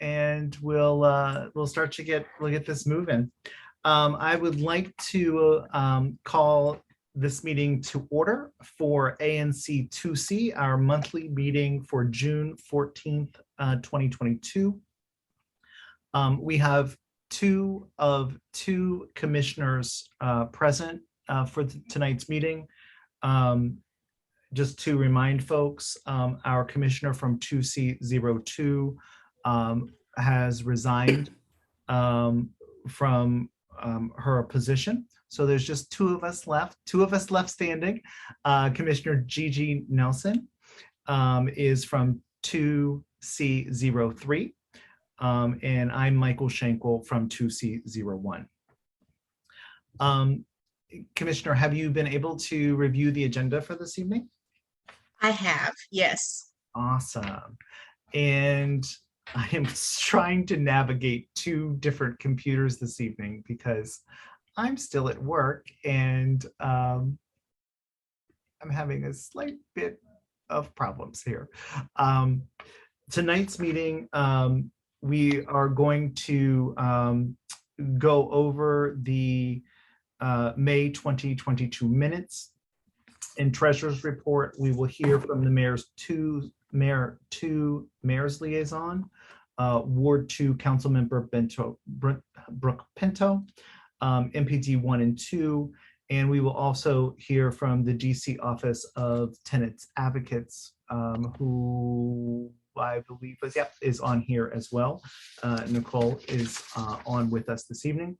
And we'll start to get this moving. I would like to call this meeting to order for ANC 2C, our monthly meeting for June 14th, 2022. We have two commissioners present for tonight's meeting. Just to remind folks, our commissioner from 2C02 has resigned from her position. So there's just two of us left standing. Commissioner Gigi Nelson is from 2C03. And I'm Michael Schenkel from 2C01. Commissioner, have you been able to review the agenda for this evening? I have, yes. Awesome. And I am trying to navigate two different computers this evening because I'm still at work and I'm having a slight bit of problems here. Tonight's meeting, we are going to go over the May 2022 minutes. In Treasurer's report, we will hear from the mayor's liaison, Ward 2 Councilmember Brooke Pinto, MPD 1 and 2, and we will also hear from the DC Office of Tenants Advocates, who I believe is on here as well. Nicole is on with us this evening.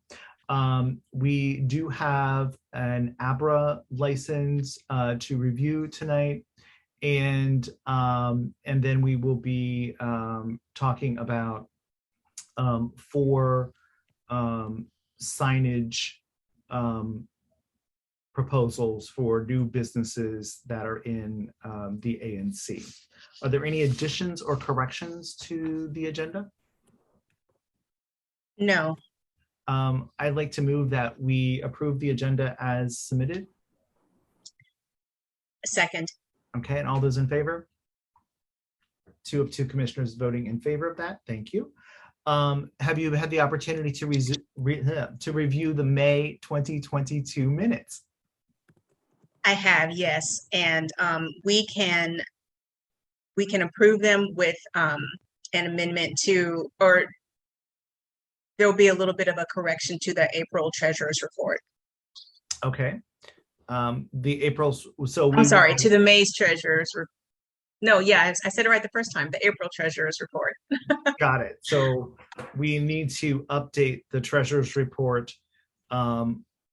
We do have an ABRA license to review tonight, and then we will be talking about 4 signage proposals for new businesses that are in the ANC. Are there any additions or corrections to the agenda? No. I'd like to move that we approve the agenda as submitted. Second. Okay, and all those in favor? 2 of 2 commissioners voting in favor of that. Thank you. Have you had the opportunity to review the May 2022 minutes? I have, yes, and we can approve them with an amendment to, or there'll be a little bit of a correction to the April Treasurer's report. Okay. The April's, so I'm sorry, to the May's Treasurer's report. No, yeah, I said it right the first time, the April Treasurer's report. Got it. So we need to update the Treasurer's report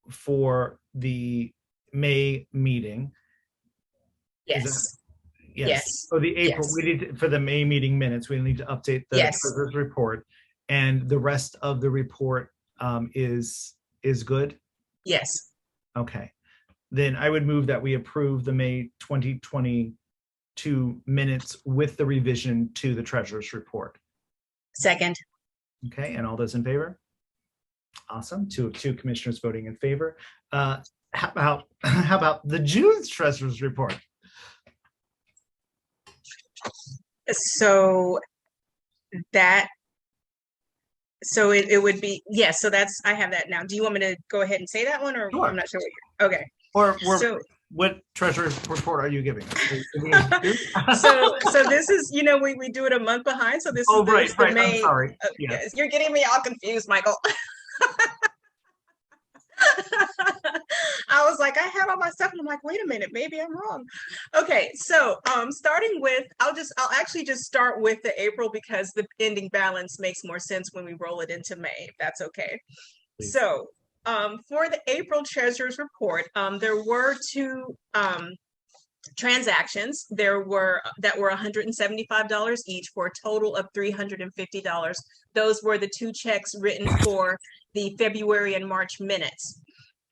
for the May meeting. Yes. Yes. So the April, we need to, for the May meeting minutes, we need to update the Treasurer's report, and the rest of the report is good? Yes. Okay. Then I would move that we approve the May 2022 minutes with the revision to the Treasurer's report. Second. Okay, and all those in favor? Awesome. 2 of 2 commissioners voting in favor. How about the June's Treasurer's report? So it would be, yes, so that's, I have that now. Do you want me to go ahead and say that one, or sure. I'm not sure what you're, okay. Or what Treasurer's report are you giving us? so this is, we do it a month behind, so this is right. May. I'm sorry. Yes. You're getting me all confused, Michael. I was like, I have all my stuff, and I'm like, wait a minute, maybe I'm wrong. Okay, so starting with, I'll actually just start with the April, because the ending balance makes more sense when we roll it into May, if that's okay. Please. So for the April Treasurer's report, there were 2 transactions that were $175 each, for a total of $350. Those were the 2 checks written for the February and March minutes,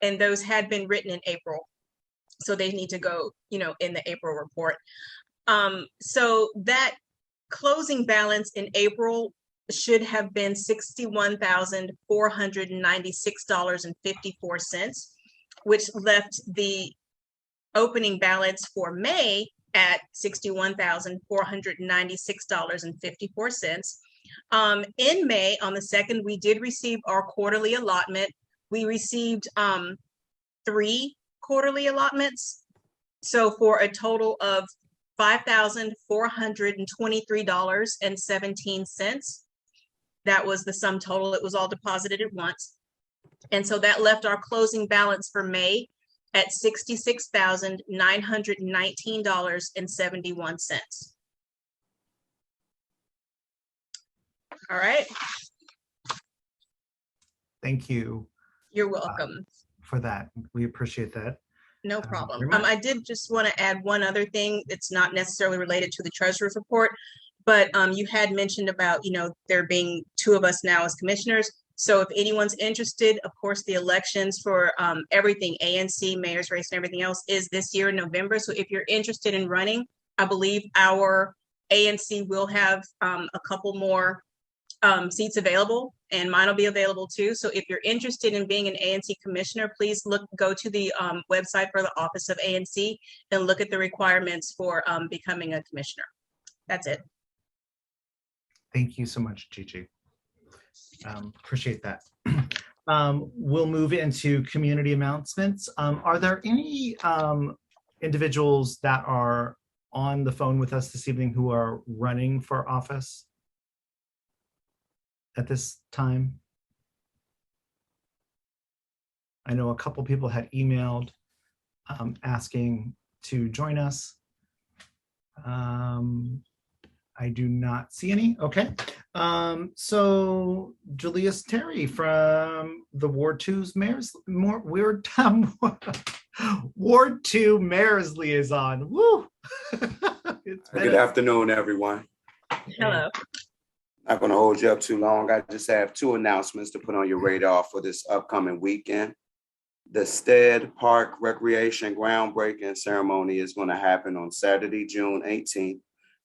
and those had been written in April, so they need to go, in the April report. So that closing balance in April should have been $61,496.54, which left the opening balance for May at $61,496.54. In May, on the 2nd, we did receive our quarterly allotment. We received 3 quarterly allotments. So for a total of $5,423.17. That was the sum total. It was all deposited at once. And so that left our closing balance for May at $66,919.71. All right. Thank you. You're welcome. For that. We appreciate that. No problem. I did just want to add one other thing. It's not necessarily related to the treasurer's report, but you had mentioned about, there being 2 of us now as commissioners. So if anyone's interested, of course, the elections for everything, ANC, mayor's race, and everything else is this year in November. So if you're interested in running, I believe our ANC will have a couple more seats available, and mine will be available too. So if you're interested in being an ANC commissioner, please go to the website for the Office of ANC and look at the requirements for becoming a commissioner. That's it. Thank you so much, Gigi. Appreciate that. We'll move into community announcements. Are there any individuals that are on the phone with us this evening who are running for office at this time? I know a couple people had emailed asking to join us. I do not see any. Okay. So Julius Terry from the Ward 2's Ward 2 Mayor's Liaison. Woo! Good afternoon, everyone. Hello. Not going to hold you up too long. I just have 2 announcements to put on your radar for this upcoming weekend. The Stead Park Recreation groundbreaking ceremony is going to happen on Saturday, June 18th,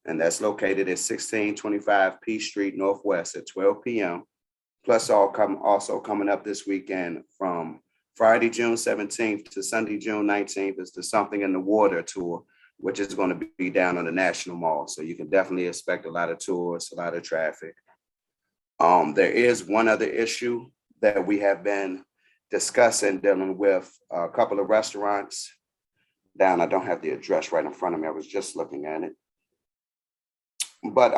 and that's located at 1625 P Street Northwest at 12 p.m. Plus, also coming up this weekend from Friday, June 17th to Sunday, June 19th is the Something in the Water tour, which is going to be down on the National Mall. So you can definitely expect a lot of tourists, a lot of traffic. There is one other issue that we have been discussing, dealing with a couple of restaurants down. I don't have the address right in front of me. I was just looking at it. But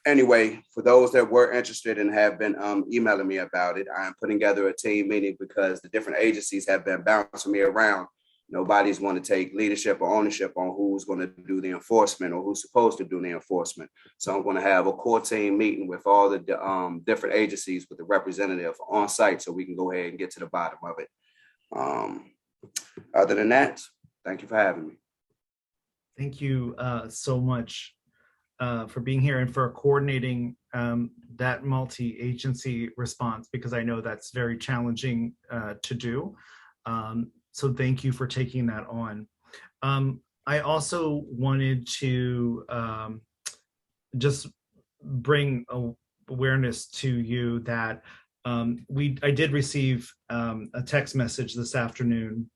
anyway, for those that were interested and have been emailing me about it, I'm putting together a team meeting because the different agencies have been bouncing me around. Nobody's going to take leadership or ownership on who's going to do the enforcement or who's supposed to do the enforcement. So I'm going to have a core team meeting with all the different agencies with the representative on site so we can go ahead and get to the bottom of it. Other than that, thank you for having me. Thank you so much for being here and for coordinating that multi-agency response, because I know that's very challenging to do. So thank you for taking that on. I also wanted to just bring awareness to you that I did receive a text message this afternoon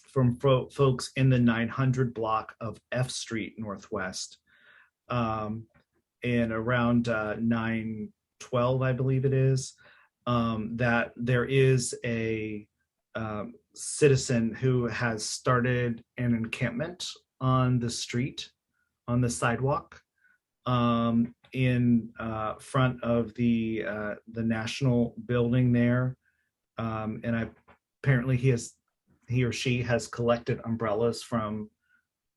from folks in the 900 block of F Street Northwest, and around 912, I believe it is, that there is a citizen who has started an encampment on the street, on the sidewalk, in front of the National building there, and apparently he or she has collected umbrellas from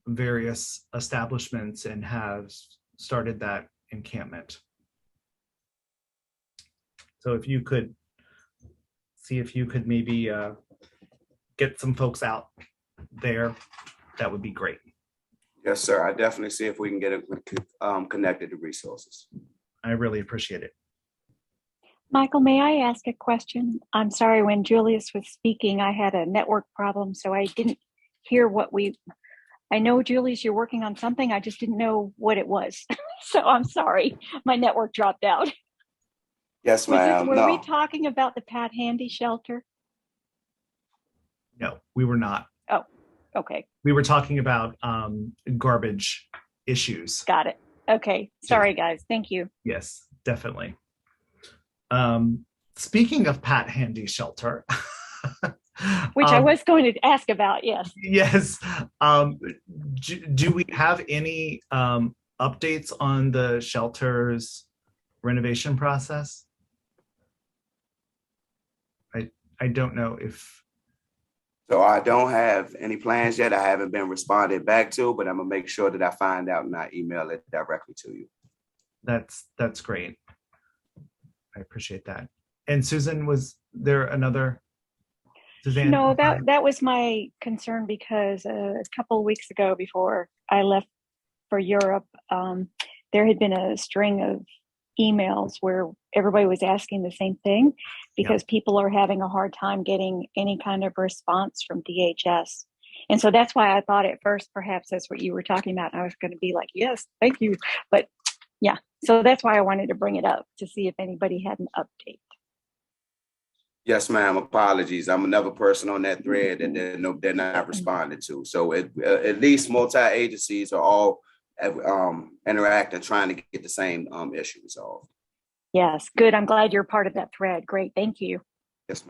various establishments and has started that encampment. So if you could see if you could maybe get some folks out there, that would be great. Yes, sir. I definitely see if we can get it connected to resources. I really appreciate it. Michael, may I ask a question? I'm sorry, when Julius was speaking, I had a network problem, so I didn't hear I know, Julius, you're working on something. I just didn't know what it was. So I'm sorry, my network dropped out. Yes, ma'am. Were we talking about the Pat Handy shelter? No, we were not. Oh, Okay, We were talking about garbage issues. got it. Okay, sorry guys, thank you. Yes, definitely. Speaking of Pat Handy Shelter, Which I was going to ask about, yes. yes. Do we have any updates on the shelter's renovation process? I don't know if. So I don't have any plans yet. I haven't been responded back to, but I'm gonna make sure that I find out and I email it directly to you. That's great. I appreciate that. And Susan, was there another? Suzanne? No, that was my concern because a couple of weeks ago, before I left for Europe, there had been a string of emails where everybody was asking the same thing because people are having a hard time getting any kind of response from DHS. And so that's why I thought at first, perhaps that's what you were talking about. I was going to be like, yes, thank you. But yeah, so that's why I wanted to bring it up to see if anybody had an update. Yes, ma'am. Apologies. I'm another person on that thread that they're not responding to. So at least multi-agencies are all interacting, trying to get the same issue resolved. Yes, good. I'm glad you're part of that thread. Great. Thank you. Yes,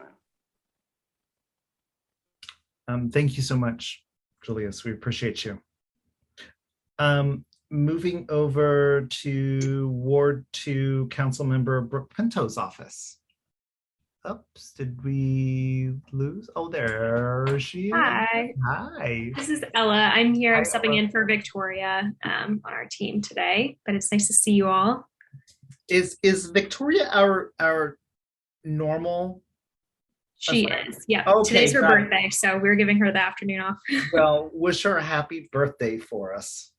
ma'am. Thank you so much, Julius. We appreciate you. Moving over to Ward 2 Councilmember Brooke Pinto's office. Oops, did we lose? Oh, there she is. Hi. Hi. This is Ella. I'm here. I'm Hi, stepping Ella. in for Victoria on our team today, but it's nice to see you all. Is Victoria our normal? She is. Yeah. Okay, Today's her got it. birthday, so we're giving her the afternoon off. Well, wish her a happy birthday for us.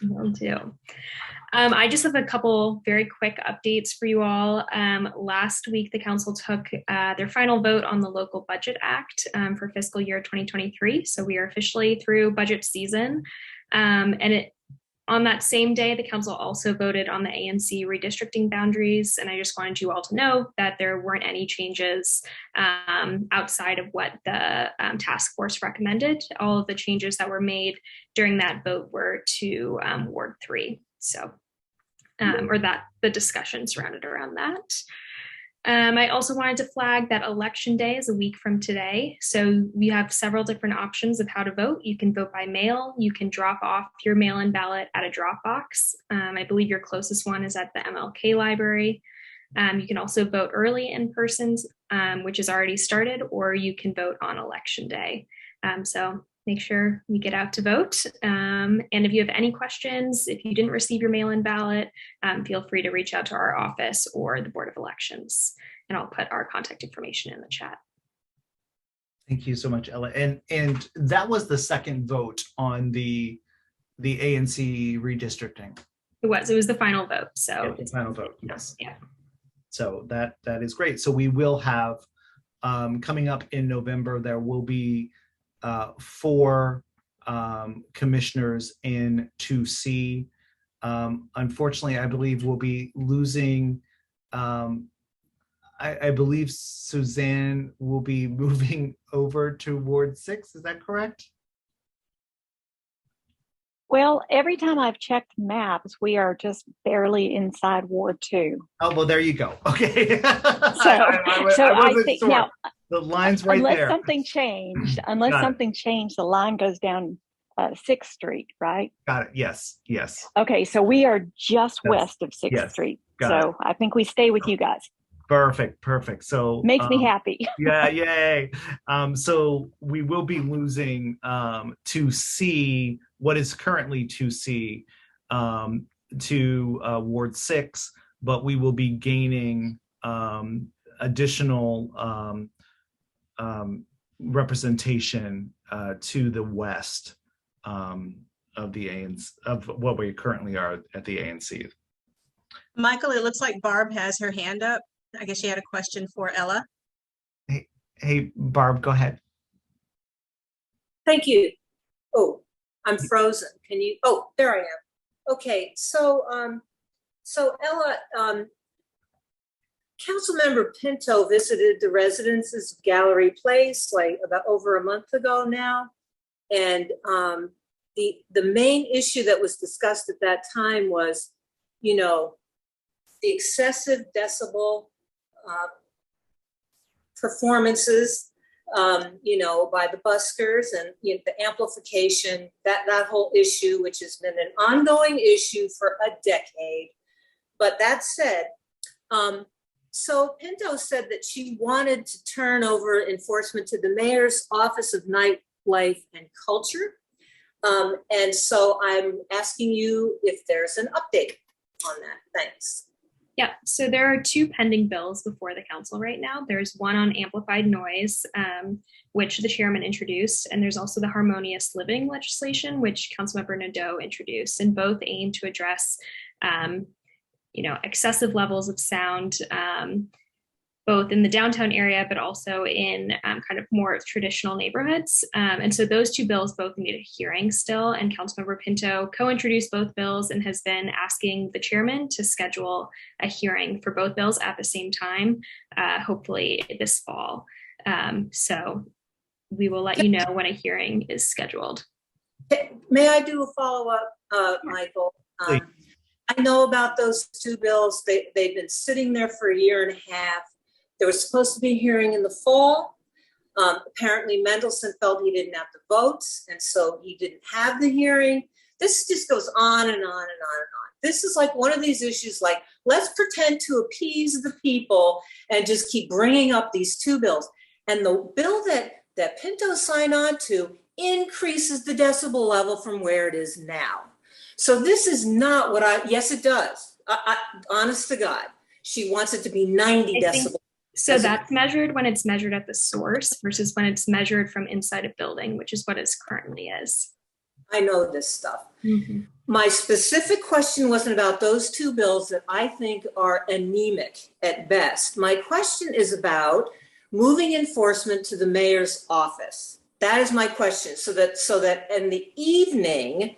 Will do. I just have a couple very quick updates for you all. Last week, the council took their final vote on the Local Budget Act for fiscal year 2023. So we are officially through budget season. On that same day, the council also voted on the ANC redistricting boundaries. And I just wanted you all to know that there weren't any changes outside of what the task force recommended. All of the changes that were made during that vote were to Ward 3. So, the discussion surrounded around that. I also wanted to flag that election day is a week from today. So we have several different options of how to vote. You can vote by mail. You can drop off your mail-in ballot at a drop box. I believe your closest one is at the MLK library. You can also vote early in person, which is already started, or you can vote on election day. So make sure you get out to vote. And if you have any questions, if you didn't receive your mail-in ballot, feel free to reach out to our office or the Board of Elections, and I'll put our contact information in the chat. Thank you so much, Ella. And that was the second vote on the ANC redistricting. It was the final vote. So the final vote, yes. Yeah. So that is great. So we will have coming up in November, there will be 4 commissioners in 2C. Unfortunately, I believe we'll be losing, I believe Suzanne will be moving over to Ward 6. Is that correct? Well, every time I've checked maps, we are just barely inside Ward 2. Oh, well, there you go. Okay. I think sure. now, the line's right unless there. something changed, the line goes down 6th Street, right? Got it. Yes. Yes. Okay, so we are just west of 6th Street. So I think we stay with you guys. Perfect. So makes me happy. Yeah, yay. So we will be losing 2C, what is currently 2C, to Ward 6, but we will be gaining additional representation to the west of the ANC, of what we currently are at the ANC. Michael, it looks like Barb has her hand up. I guess she had a question for Ella. Hey, Barb, go ahead. Thank you. Oh, I'm frozen. Can you? Oh, there I am. Okay, so Ella, Councilmember Pinto visited the Residences Gallery Place like about over a month ago now, And the main issue that was discussed at that time was, you know, the excessive decibel performances, you know, by the buskers, and you know, the amplification, that whole issue, which has been an ongoing issue for a decade. But that said, so Pinto said that she wanted to turn over enforcement to the mayor's Office of Nightlife and Culture. And so I'm asking you if there's an update on that. Thanks. Yeah, so there are two pending bills before the council right now. There's one on amplified noise, which the chairman introduced, and there's also the harmonious living legislation, which Councilmember Nadeau introduced, and both aim to address you know, excessive levels of sound, both in the downtown area, but also in kind of more traditional neighborhoods. And so those two bills both need a hearing still, and Councilmember Pinto co-introduced both bills and has been asking the chairman to schedule a hearing for both bills at the same time, hopefully this fall. So we will let you know when a hearing is scheduled. May I do a follow-up, Michael? I know about those two bills. They've been sitting there for a year and a half. There was supposed to be a hearing in the fall. Apparently Mendelson felt he didn't have the votes, and so he didn't have the hearing. This just goes on and on and on and on. This is like one of these issues, like, let's pretend to appease the people and just keep bringing up these two bills. And the bill that Pinto signed on to increases the decibel level from where it is now. So this is not what yes, it does. Honest to God, she wants it to be 90 decibels. So that's measured when it's measured at the source versus when it's measured from inside a building, which is what it currently is. I know this stuff. Mm-hmm. My specific question wasn't about those two bills that I think are anemic at best. My question is about moving enforcement to the mayor's office. That is my question. So that in the evening,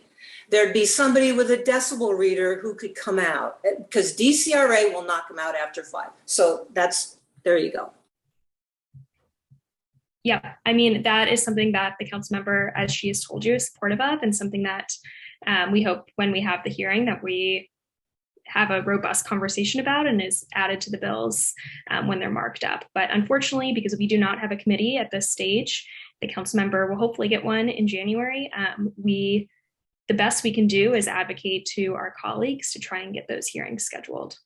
there'd be somebody with a decibel reader who could come out, because DCRA will not come out after 5. So there you go. Yeah, I mean, that is something that the council member, as she has told you, is supportive of, and something that we hope when we have the hearing that we have a robust conversation about and is added to the bills when they're marked up. But unfortunately, because we do not have a committee at this stage, the council member will hopefully get one in January. The best we can do is advocate to our colleagues to try and get those hearings scheduled.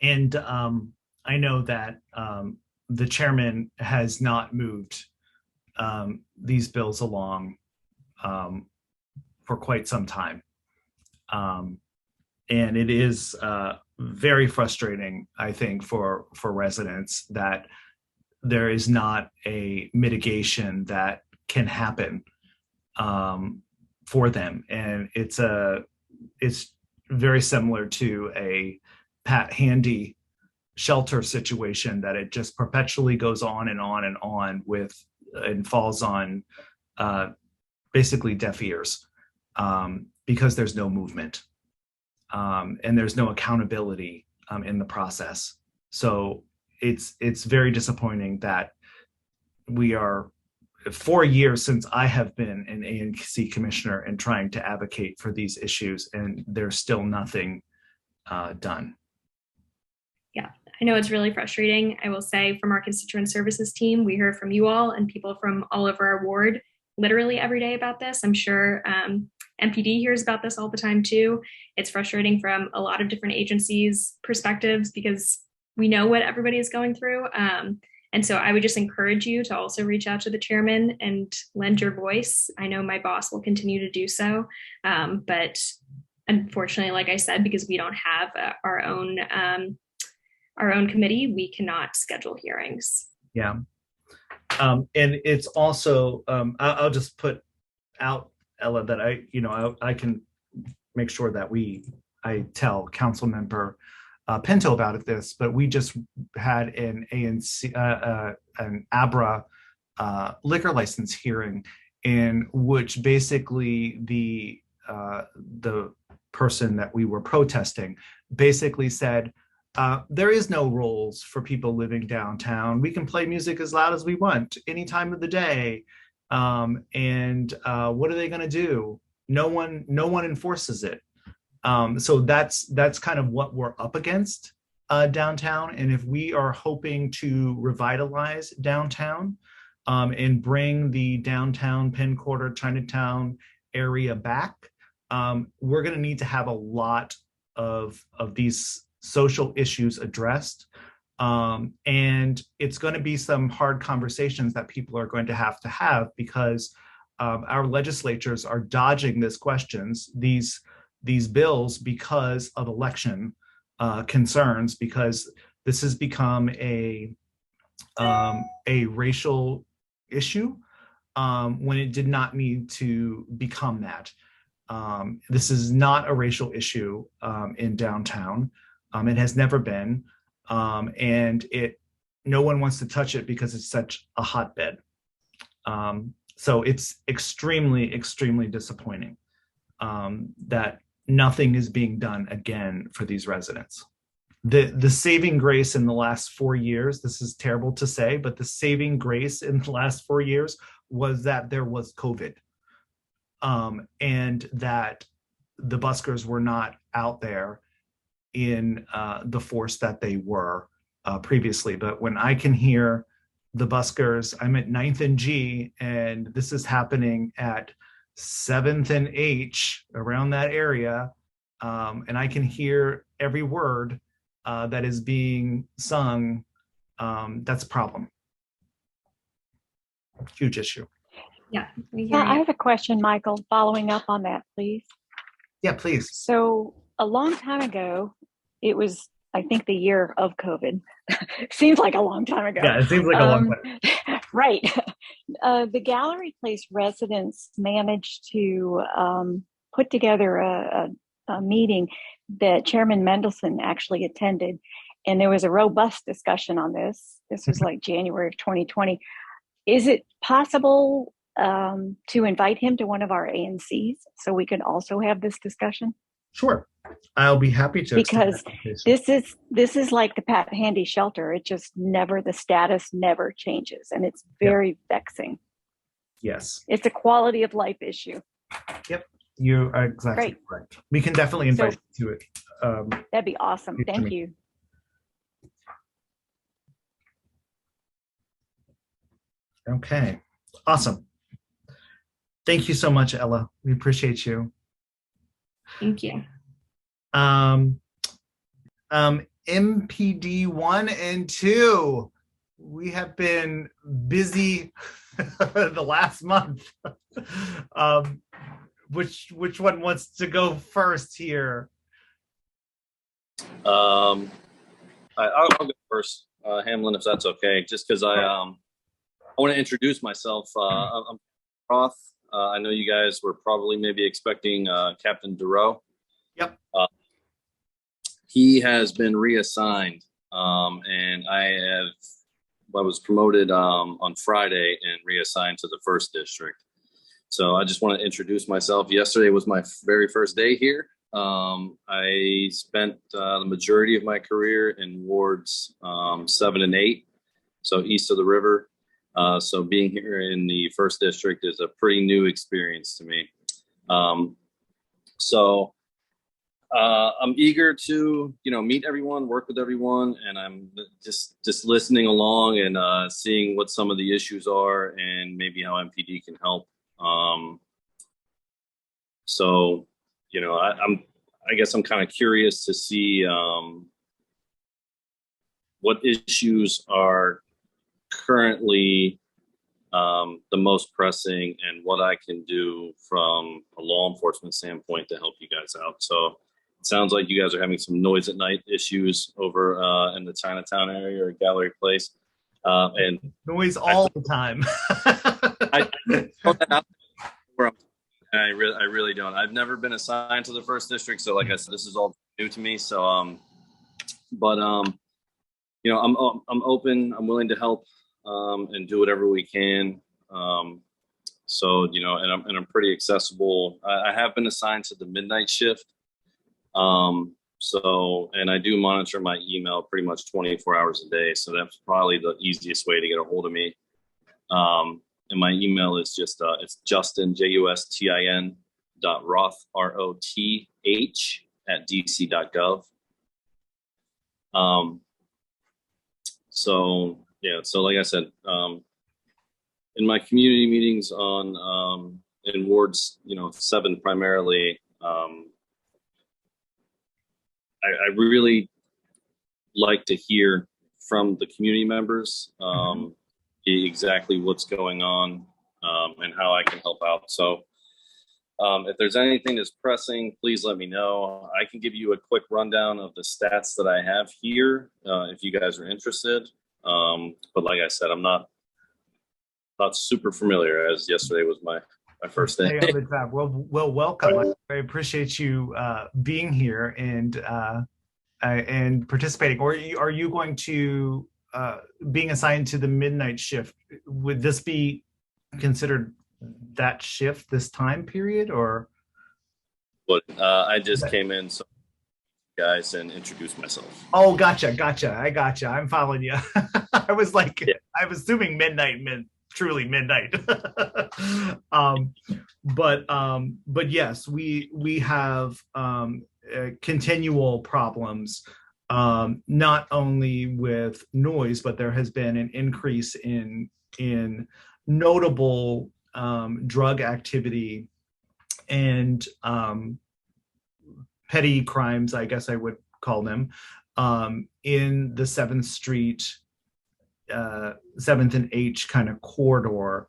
And I know that the chairman has not moved these bills along for quite some time. And it is very frustrating, I think, for residents that there is not a mitigation that can happen for them. And it's very similar to a Pat Handy shelter situation, that it just perpetually goes on and on and on and falls on basically deaf ears because there's no movement and there's no accountability in the process. So it's very disappointing that we are 4 years since I have been an ANC commissioner and trying to advocate for these issues, and there's still nothing done. Yeah, I know it's really frustrating. I will say, from our constituent services team, we hear from you all and people from all over our ward literally every day about this. I'm sure MPD hears about this all the time too. It's frustrating from a lot of different agencies' perspectives because we know what everybody is going through. And so I would just encourage you to also reach out to the chairman and lend your voice. I know my boss will continue to do so. But unfortunately, like I said, because we don't have our own committee, we cannot schedule hearings. Yeah. And it's also, I'll just put out, Ella, that I can make sure that I tell council member Pinto about this, but we just had an ANC, an ABRA liquor license hearing, in which basically the person that we were protesting basically said, there is no rules for people living downtown. We can play music as loud as we want any time of the day. And what are they going to do? No one enforces it. So that's kind of what we're up against downtown. And if we are hoping to revitalize downtown and bring the downtown Penn Quarter, Chinatown area back, we're going to need to have a lot of these social issues addressed. And it's going to be some hard conversations that people are going to have because our legislatures are dodging these questions, these bills, because of election concerns, because this has become a racial issue when it did not need to become that. This is not a racial issue in downtown. It has never been, and no one wants to touch it because it's such a hotbed. So it's extremely, extremely disappointing that nothing is being done again for these residents. The saving grace in the last 4 years, this is terrible to say, but the saving grace in the last 4 years was that there was COVID, and that the buskers were not out there in the force that they were previously. But when I can hear the buskers, I'm at 9th and G, and this is happening at 7th and H, around that area, and I can hear every word that is being sung, that's a problem. Huge issue. Yeah. I have a question, Michael, following up on that, please. Yeah, please. So a long time ago, it was, I think, the year of COVID. Seems like a long time ago. Yeah, it seems like a long time. Right. The Gallery Place residents managed to put together a meeting that Chairman Mendelson actually attended, and there was a robust discussion on this. This was like January of 2020. Is it possible to invite him to one of our ANCs so we could also have this discussion? Sure, I'll be happy to. Because this is like the Pat Handy shelter. It just the status never changes, and it's very vexing. Yes, it's a quality of life issue. Yep, you are exactly correct. We can definitely invite you to it. That'd be awesome. Thank you. Okay, awesome. Thank you so much, Ella. We appreciate you. Thank you. MPD 1 and 2, we have been busy the last month. Which one wants to go first here? I'll go first, Hamlin, if that's okay. Just because I want to introduce myself. I'm Roth. I know you guys were probably maybe expecting Captain Durow. Yep. He has been reassigned, and I was promoted on Friday and reassigned to the 1st District. So I just want to introduce myself. Yesterday was my very first day here. I spent the majority of my career in wards 7 and 8, so east of the river. So being here in the 1st District is a pretty new experience to me. So I'm eager to, meet everyone, work with everyone, and I'm just listening along and seeing what some of the issues are and maybe how MPD can help. So, I guess I'm kind of curious to see what issues are currently the most pressing and what I can do from a law enforcement standpoint to help you guys out. So it sounds like you guys are having some noise at night issues over in the Chinatown area or Gallery Place. And noise all the time. I really don't. I've never been assigned to the 1st District, so like I said, this is all new to me. So, I'm open. I'm willing to help and do whatever we can. So and I'm pretty accessible. I have been assigned to the midnight shift. So, and I do monitor my email pretty much 24 hours a day. So that's probably the easiest way to get a hold of me. And my email is just, it's Justin, JUSTIN .Roth, ROTH @dc.gov. So yeah, so like I said, in my community meetings on in wards, 7 primarily, I really like to hear from the community members exactly what's going on and how I can help out. So if there's anything that's pressing, please let me know. I can give you a quick rundown of the stats that I have here if you guys are interested. But like I said, I'm not super familiar, as yesterday was my first day. On the job. Well, welcome. I appreciate you being here and participating. Or are you going to being assigned to the midnight shift? Would this be considered that shift this time period, or? But I just came in, so guys, and introduce myself. Oh, gotcha. I gotcha. I'm following you. I was like, yeah. I was assuming midnight meant truly midnight. But yes, we have continual problems, not only with noise, but there has been an increase in notable drug activity and petty crimes, I guess I would call them, in the 7th Street, 7th and H kind of corridor.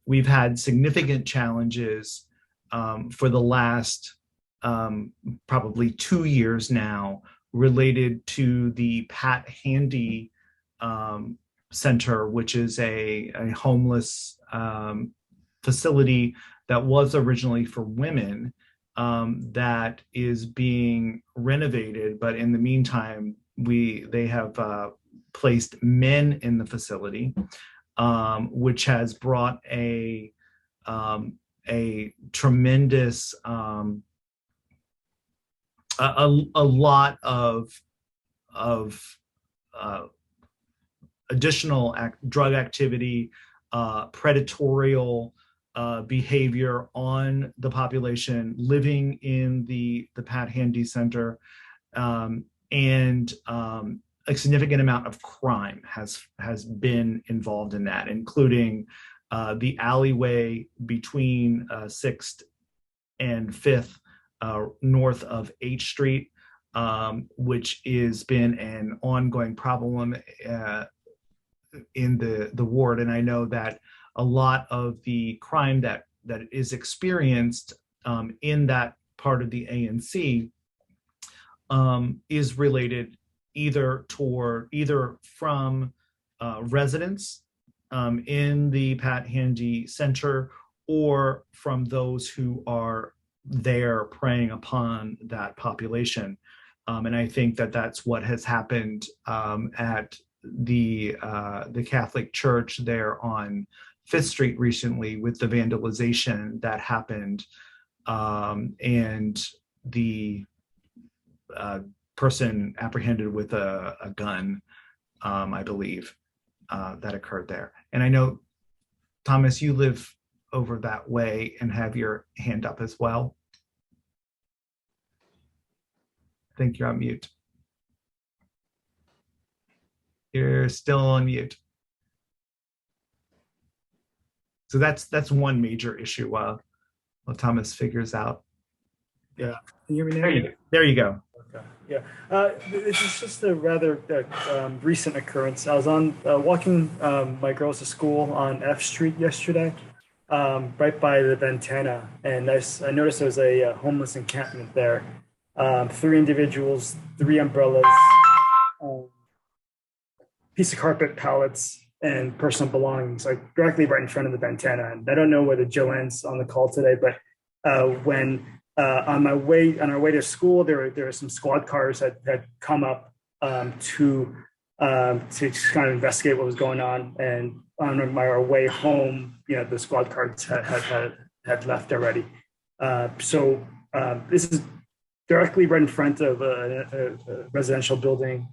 We've had significant challenges for the last probably 2 years now related to the Pat Handy Center, which is a homeless facility that was originally for women, that is being renovated, but in the meantime they have placed men in the facility, which has brought a tremendous a lot of additional drug activity, predatorial behavior on the population living in the Pat Handy Center, and a significant amount of crime has been involved in that, including the alleyway between 6th and 5th north of H Street, which has been an ongoing problem in the ward. And I know that a lot of the crime that is experienced in that part of the ANC is related either from residents in the Pat Handy Center, or from those who are there preying upon that population. And I think that that's what has happened at the Catholic Church there on 5th Street recently, with the vandalization that happened, and the person apprehended with a gun, I believe, that occurred there. And I know, Thomas, you live over that way and have your hand up as well. I think you're on mute. You're still on mute. So that's one major issue while Thomas figures out. Yeah, can you hear me now? There you go. Okay. Yeah, this is just a rather recent occurrence. I was walking my girls to school on F Street yesterday, right by the Ventana, and I noticed there was a homeless encampment there. 3 individuals, 3 umbrellas, piece of carpet, pallets, and personal belongings, like directly right in front of the Ventana. And I don't know whether Joanne's on the call today, but when on our way to school, there were some squad cars that had come up to kind of investigate what was going on. And on our way home, the squad cars had left already. So this is directly right in front of a residential building,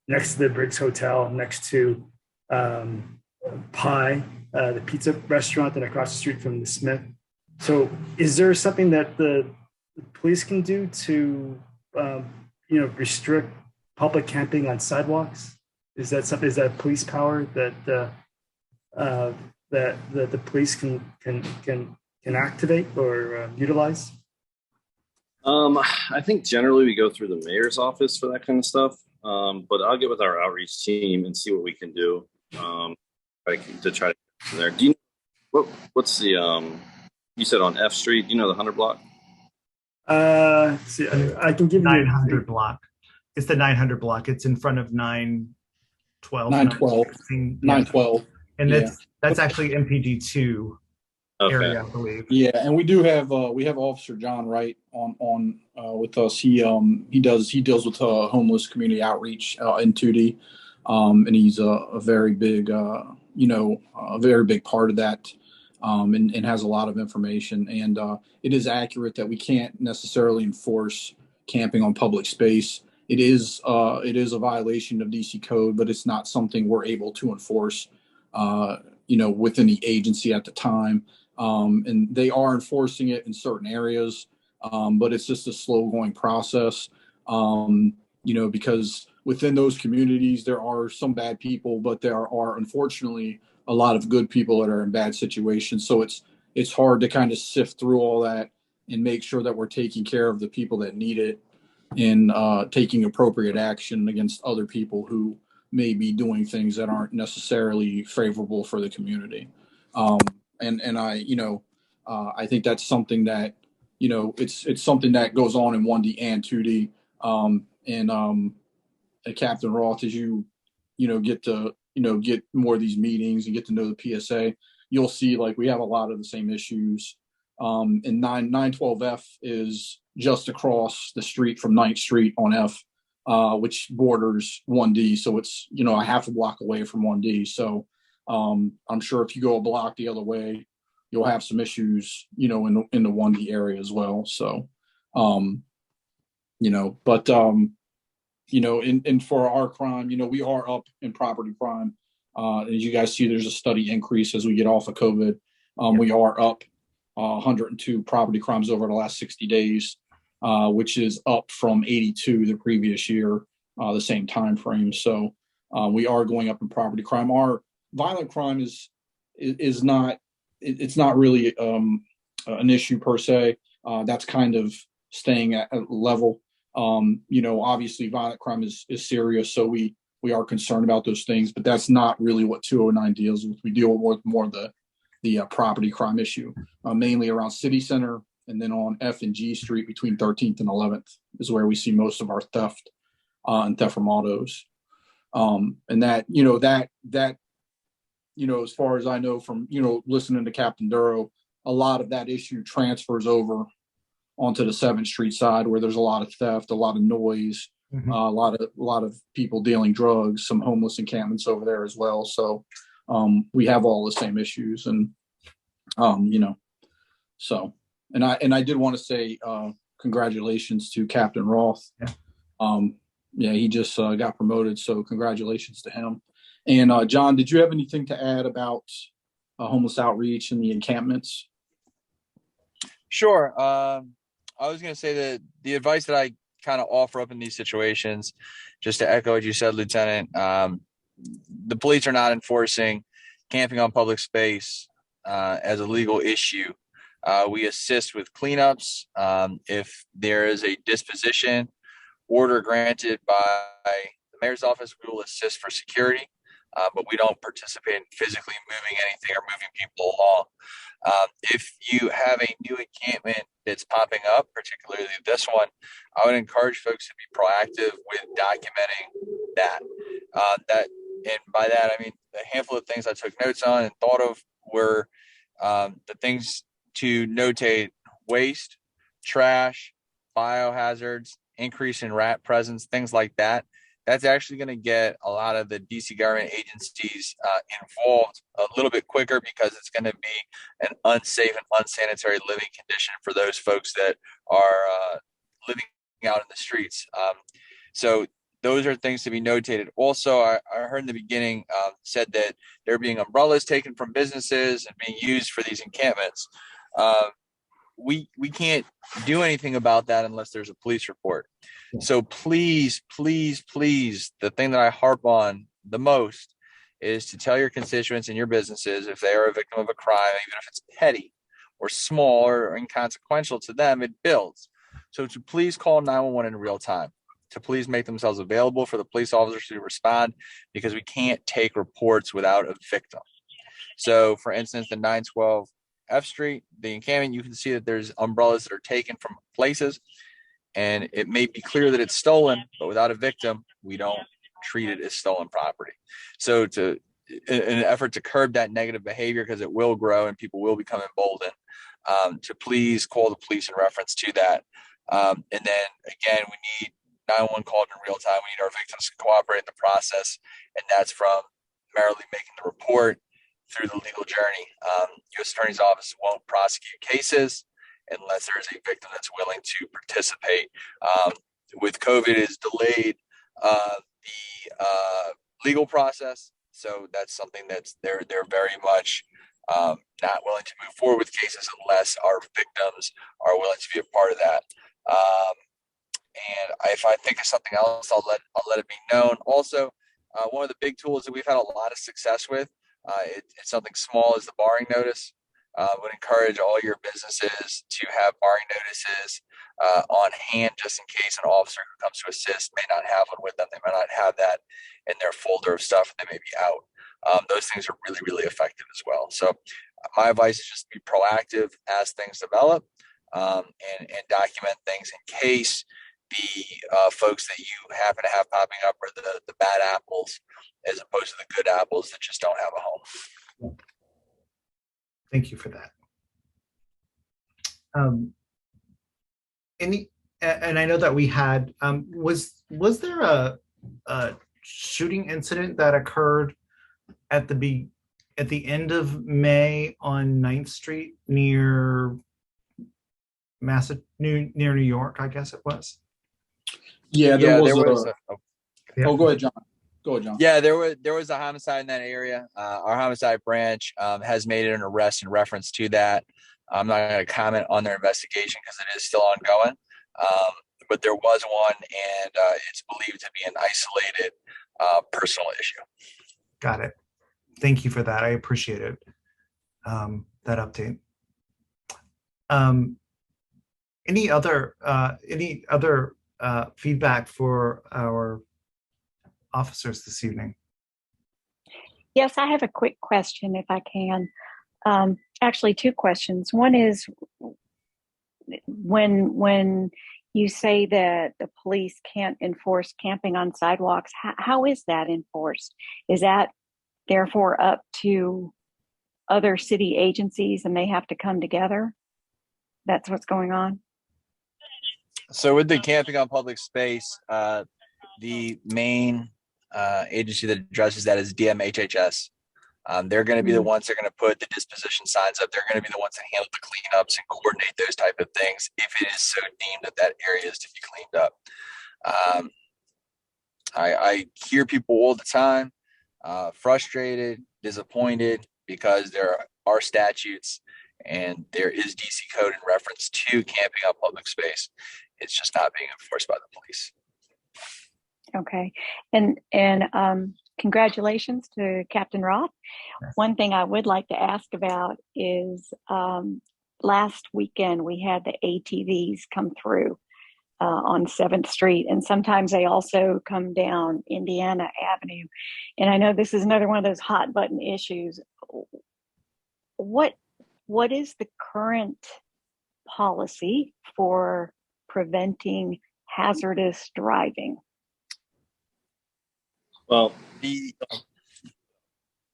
next to the Briggs Hotel, next to Pie, the pizza restaurant, and across the street from the Smith. So is there something that the police can do to, restrict public camping on sidewalks? Is that something? Is that police power that the police can activate or utilize? I think generally we go through the mayor's office for that kind of stuff. But I'll get with our outreach team and see what we can do to try to get from there. Do you know what's the you said on F Street? Do you know the 100 block? See, I can give you 900 block. It's the 900 block. It's in front of 912. 912. And that's actually MPD 2 area, I believe. Yeah, and we do have Officer John Wright on with us. He deals with homeless community outreach in 2D, and he's a very big a very big part of that, and has a lot of information. And it is accurate that we can't necessarily enforce camping on public space. It is a violation of DC code, but it's not something we're able to enforce, within the agency at the time. And they are enforcing it in certain areas, but it's just a slow going process, because within those communities, there are some bad people, but there are unfortunately a lot of good people that are in bad situations. So it's hard to kind of sift through all that and make sure that we're taking care of the people that need it and taking appropriate action against other people who may be doing things that aren't necessarily favorable for the community. And I think that's something that, it's something that goes on in 1D and 2D. Captain Roth, as you get to, get more of these meetings and get to know the PSA, you'll see like we have a lot of the same issues. And 912F is just across the street from 9th Street on F, which borders 1D. So it's, a half a block away from 1D. So I'm sure if you go a block the other way, you'll have some issues, in the 1D area as well. So, and for our crime, we are up in property crime. As you guys see, there's a steady increase as we get off of COVID. We are up 102 property crimes over the last 60 days, which is up from 82 the previous year, the same time frame. So we are going up in property crime. Our violent crime is not, it's not really an issue per se. That's kind of staying at a level. Obviously violent crime is serious, so we are concerned about those things, but that's not really what 209 deals with. We deal with more the property crime issue, mainly around City Center, and then on F and G Street between 13th and 11th is where we see most of our theft and theft from autos. And that, as far as I know from, listening to Captain Duro, a lot of that issue transfers over onto the 7th Street side where there's a lot of theft, a lot of noise, a lot of people dealing drugs, some homeless encampments over there as well. So we have all the same issues, and so and I did want to say congratulations to Captain Roth. He just got promoted, so congratulations to him. And John, did you have anything to add about homeless outreach and the encampments? Sure. I was going to say that the advice that I kind of offer up in these situations, just to echo what you said, Lieutenant, the police are not enforcing camping on public space as a legal issue. We assist with cleanups. If there is a disposition order granted by the mayor's office, we will assist for security, but we don't participate in physically moving anything or moving people along. If you have a new encampment that's popping up, particularly this one, I would encourage folks to be proactive with documenting that. And by that, I mean a handful of things I took notes on and thought of were the things to notate: waste, trash, biohazards, increase in rat presence, things like that. That's actually going to get a lot of the DC government agencies involved a little bit quicker, because it's going to be an unsafe and unsanitary living condition for those folks that are living out in the streets. So those are things to be notated. Also, I heard in the beginning said that there being umbrellas taken from businesses and being used for these encampments. We can't do anything about that unless there's a police report. So please, please, please, the thing that I harp on the most is to tell your constituents and your businesses, if they are a victim of a crime, even if it's petty or small or inconsequential to them, it builds. So to please call 911 in real time, to please make themselves available for the police officers to respond, because we can't take reports without a victim. So for instance, the 912 F Street, the encampment, you can see that there's umbrellas that are taken from places, and it may be clear that it's stolen, but without a victim, we don't treat it as stolen property. So in an effort to curb that negative behavior, because it will grow and people will become emboldened, to please call the police in reference to that. And then again, we need 911 called in real time. We need our victims to cooperate in the process, and that's from merely making the report through the legal journey. U.S. Attorney's Office won't prosecute cases unless there's a victim that's willing to participate. With COVID, it's delayed the legal process, so that's something that's they're very much not willing to move forward with cases unless our victims are willing to be a part of that. And if I think of something else, I'll let it be known. Also, one of the big tools that we've had a lot of success with, it's something small as the barring notice. Would encourage all your businesses to have barring notices on hand, just in case an officer who comes to assist may not have one with them. They may not have that in their folder of stuff, and they may be out. Those things are really, really effective as well. So my advice is just be proactive as things develop, and document things in case the folks that you happen to have popping up are the bad apples, as opposed to the good apples that just don't have a home. Thank you for that. And I know that we had, was there a shooting incident that occurred at the end of May on 9th Street near New York, I guess it was? Yeah, there was Yeah. Oh, go ahead, John. Go ahead, John. Yeah, there was a homicide in that area. Our homicide branch has made an arrest in reference to that. I'm not going to comment on their investigation because it is still ongoing. But there was one, and it's believed to be an isolated personal issue. Got it. Thank you for that. I appreciate it. That update. Any other feedback for our officers this evening? Yes, I have a quick question if I can. Actually, two questions. One is when you say that the police can't enforce camping on sidewalks, how is that enforced? Is that therefore up to other city agencies and they have to come together? That's what's going on? So with the camping on public space, the main agency that addresses that is DMHHS. They're going to be the ones that are going to put the disposition signs up. They're going to be the ones that handle the cleanups and coordinate those type of things if it is so deemed that that area is to be cleaned up. I hear people all the time frustrated, disappointed, because there are statutes and there is DC code in reference to camping on public space. It's just not being enforced by the police. Okay. And congratulations to Captain Roth. One thing I would like to ask about is last weekend we had the ATVs come through on 7th Street, and sometimes they also come down Indiana Avenue. And I know this is another one of those hot button issues. What is the current policy for preventing hazardous driving? Well, I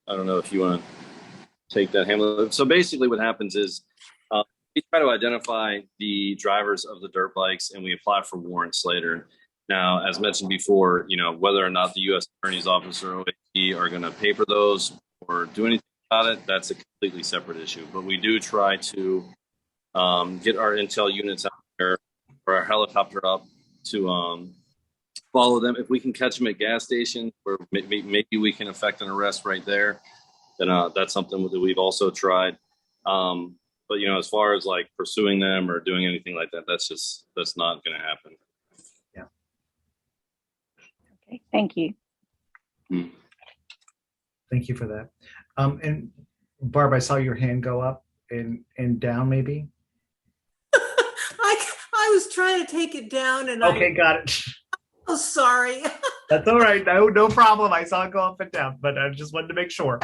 don't know if you want to take that, handle. So basically what happens is we try to identify the drivers of the dirt bikes and we apply for warrants later. Now, as mentioned before, whether or not the U.S. Attorney's Office or OAT are going to pay for those or do anything about it, that's a completely separate issue. But we do try to get our intel units out there or our helicopter up to follow them. If we can catch them at gas stations, where maybe we can effect an arrest right there, then that's something that we've also tried. But as far as like pursuing them or doing anything like that, that's not going to happen. Yeah. Okay, thank you. Thank you for that. And Barb, I saw your hand go up and down maybe. I was trying to take it down and Okay, got it. Oh, sorry. That's all right. No problem. I saw it go up and down, but I just wanted to make sure.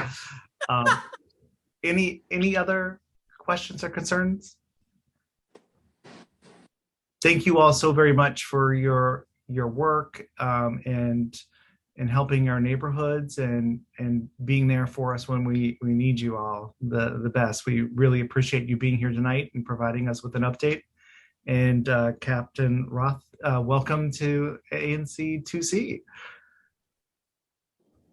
Any other questions or concerns? Thank you all so very much for your work and helping our neighborhoods and being there for us when we need you all the best. We really appreciate you being here tonight and providing us with an update. And Captain Roth, welcome to ANC 2C.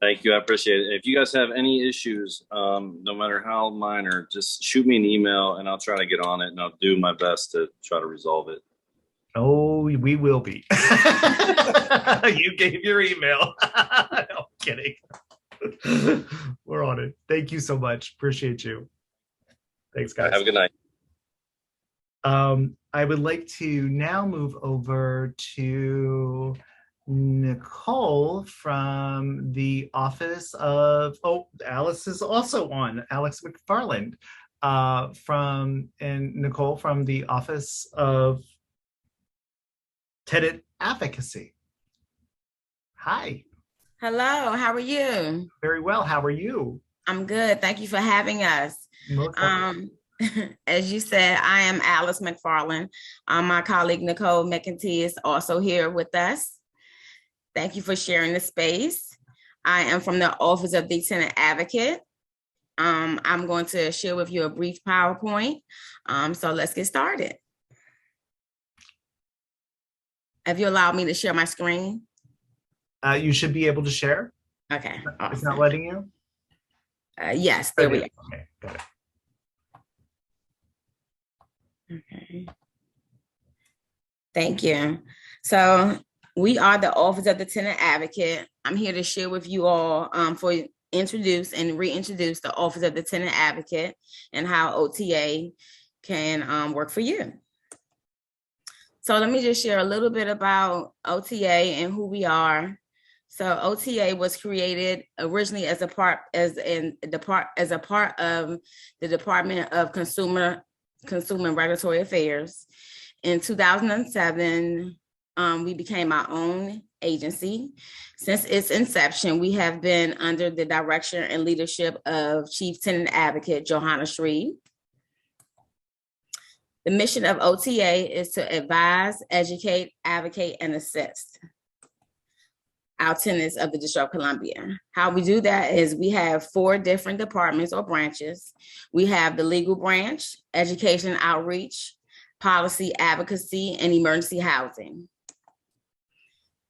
Thank you. I appreciate it. If you guys have any issues, no matter how minor, just shoot me an email and I'll try to get on it and I'll do my best to try to resolve it. Oh, we will be. You gave your email. No, kidding. We're on it. Thank you so much. Appreciate you. Thanks, guys. Have a good night. I would like to now move over to Nicole from the office of, Alice is also on, Alex McFarland, and Nicole from the office of Tenant Advocacy. Hi. Hello, how are you? Very well. How are you? I'm good. Thank you for having us. As you said, I am Alice McFarland. My colleague Nicole McEntee is also here with us. Thank you for sharing the space. I am from the Office of the Tenant Advocate. I'm going to share with you a brief PowerPoint. So let's get started. Have you allowed me to share my screen? You should be able to share. Okay. Awesome. It's not letting you? Yes, there we go. Okay, got it. Okay. Thank you. So we are the Office of the Tenant Advocate. I'm here to share with you all introduce and reintroduce the Office of the Tenant Advocate and how OTA can work for you. So let me just share a little bit about OTA and who we are. So OTA was created originally as a part of the Department of Consumer and Regulatory Affairs. In 2007, we became our own agency. Since its inception, we have been under the direction and leadership of Chief Tenant Advocate Johanna Shreve. The mission of OTA is to advise, educate, advocate, and assist our tenants of the District of Columbia. How we do that is we have 4 different departments or branches. We have the legal branch, education outreach, policy advocacy, and emergency housing.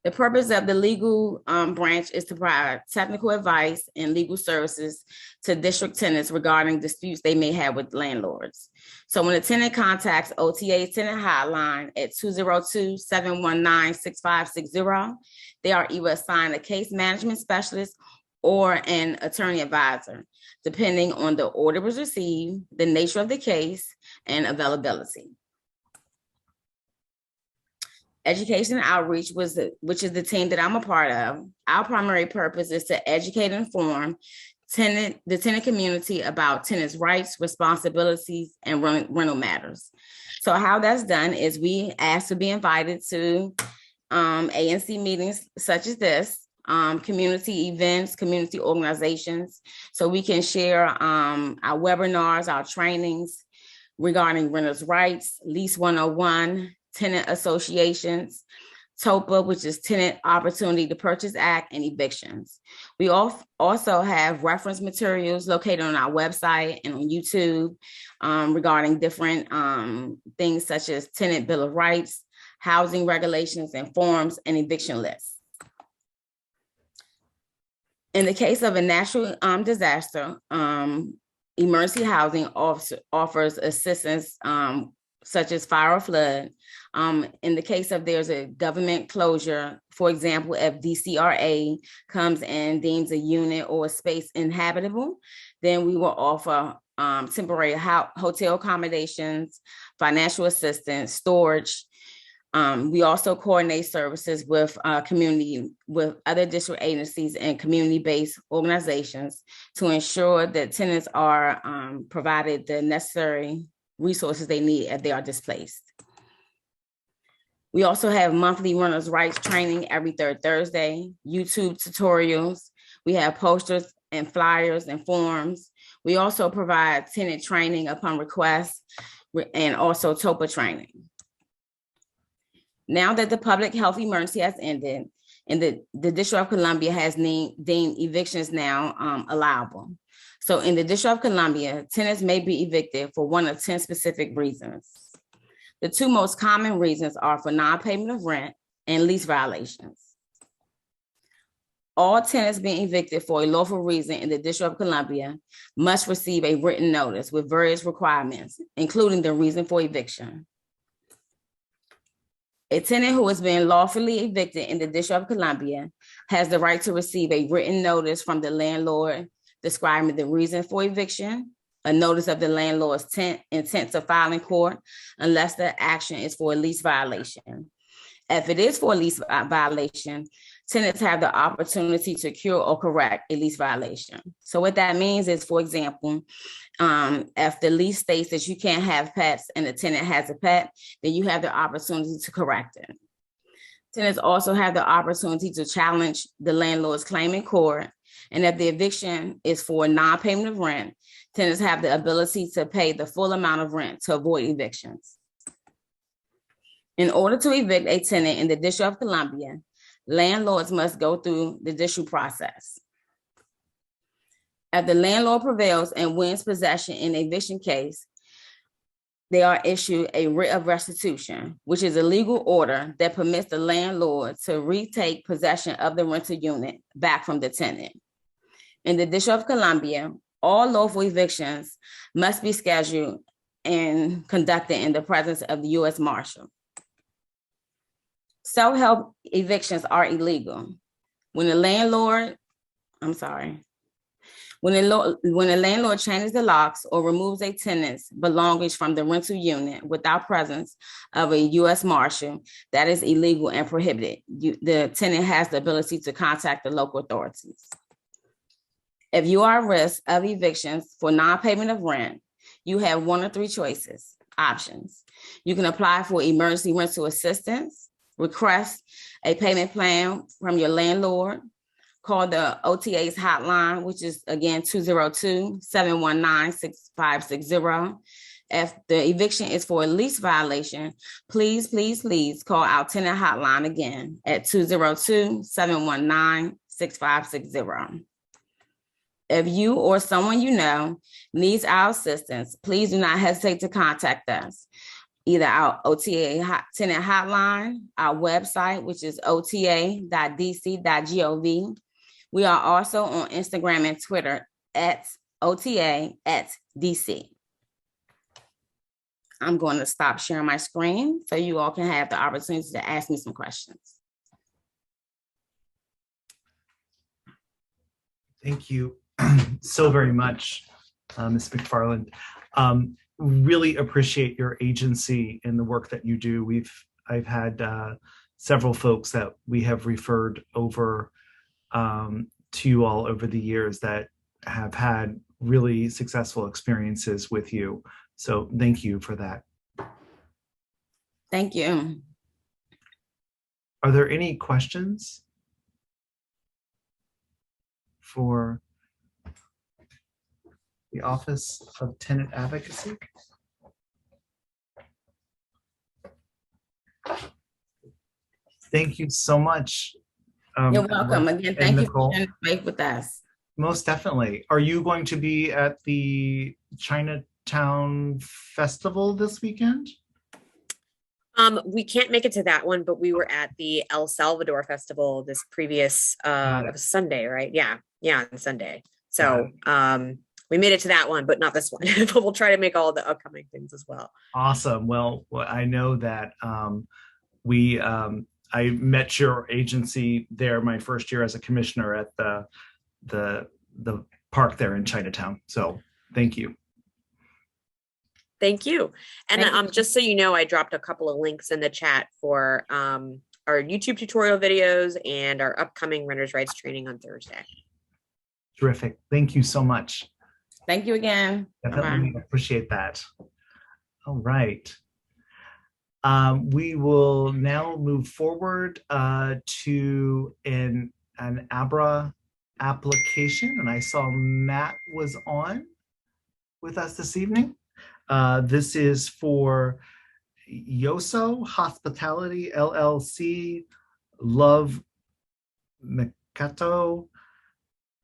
The purpose of the legal branch is to provide technical advice and legal services to district tenants regarding disputes they may have with landlords. So when a tenant contacts OTA's tenant hotline at 202-719-6560, they are either assigned a case management specialist or an attorney advisor, depending on the order was received, the nature of the case, and availability. Education and outreach, which is the team that I'm a part of. Our primary purpose is to educate and inform the tenant community about tenants' rights, responsibilities, and rental matters. So how that's done is we ask to be invited to ANC meetings such as this, community events, community organizations, so we can share our webinars, our trainings regarding renters' rights, Lease 101, tenant associations, TOPA, which is Tenant Opportunity to Purchase Act, and evictions. We also have reference materials located on our website and on YouTube regarding different things such as Tenant Bill of Rights, housing regulations and forms, and eviction lists. In the case of a natural disaster, emergency housing offers assistance such as fire or flood. In the case of there's a government closure, for example, if DCRA comes and deems a unit or a space inhabitable, then we will offer temporary hotel accommodations, financial assistance, storage. We also coordinate services with other district agencies and community-based organizations to ensure that tenants are provided the necessary resources they need if they are displaced. We also have monthly renters' rights training every third Thursday, YouTube tutorials. We have posters and flyers and forms. We also provide tenant training upon request and also TOPA training. Now that the public health emergency has ended and the District of Columbia has deemed evictions now allowable. So in the District of Columbia, tenants may be evicted for one of 10 specific reasons. The two most common reasons are for non-payment of rent and lease violations. All tenants being evicted for a lawful reason in the District of Columbia must receive a written notice with various requirements, including the reason for eviction. A tenant who has been lawfully evicted in the District of Columbia has the right to receive a written notice from the landlord describing the reason for eviction, a notice of the landlord's intent to file in court, unless the action is for a lease violation. If it is for a lease violation, tenants have the opportunity to cure or correct a lease violation. So what that means is, for example, if the lease states that you can't have pets and the tenant has a pet, then you have the opportunity to correct it. Tenants also have the opportunity to challenge the landlord's claim in court. And if the eviction is for non-payment of rent, tenants have the ability to pay the full amount of rent to avoid evictions. In order to evict a tenant in the District of Columbia, landlords must go through the district process. If the landlord prevails and wins possession in an eviction case, they are issued a writ of restitution, which is a legal order that permits the landlord to retake possession of the rental unit back from the tenant. In the District of Columbia, all lawful evictions must be scheduled and conducted in the presence of the U.S. Marshal. Self-help evictions are illegal. When the landlord changes the locks or removes a tenant's belongings from the rental unit without presence of a U.S. Marshal, that is illegal and prohibited. The tenant has the ability to contact the local authorities. If you are at risk of evictions for non-payment of rent, you have one of three options. You can apply for emergency rental assistance, request a payment plan from your landlord, call the OTA's hotline, which is again 202-719-6560. If the eviction is for a lease violation, please call our tenant hotline again at 202-719-6560. If you or someone you know needs our assistance, please do not hesitate to contact us. Either our OTA tenant hotline, our website, which is ota.dc.gov. We are also on Instagram and Twitter at OTA@DC. I'm going to stop sharing my screen so you all can have the opportunity to ask me some questions. Thank you so very much, Ms. McFarland. Really appreciate your agency in the work that you do. I've had several folks that we have referred over to you all over the years that have had really successful experiences with you. So thank you for that. Thank you. Are there any questions for the Office of Tenant Advocacy? Thank you so much. You're welcome. Again, thank you for sharing space with us. Most definitely. Are you going to be at the Chinatown Festival this weekend? We can't make it to that one, but we were at the El Salvador Festival this previous Sunday, right? Yeah, on Sunday. So we made it to that one, but not this one. But we'll try to make all the upcoming things as well. Awesome. Well, I know that I met your agency there my first year as a commissioner at the park there in Chinatown. So thank you. Thank you. And Thank you. just so you know, I dropped a couple of links in the chat for our YouTube tutorial videos and our upcoming renters' rights training on Thursday. Terrific. Thank you so much. Thank you again. Definitely appreciate that. All right. We will now move forward to an ABRA application, and I saw Matt was on with us this evening. This is for Yoso Hospitality LLC, Love Mikato,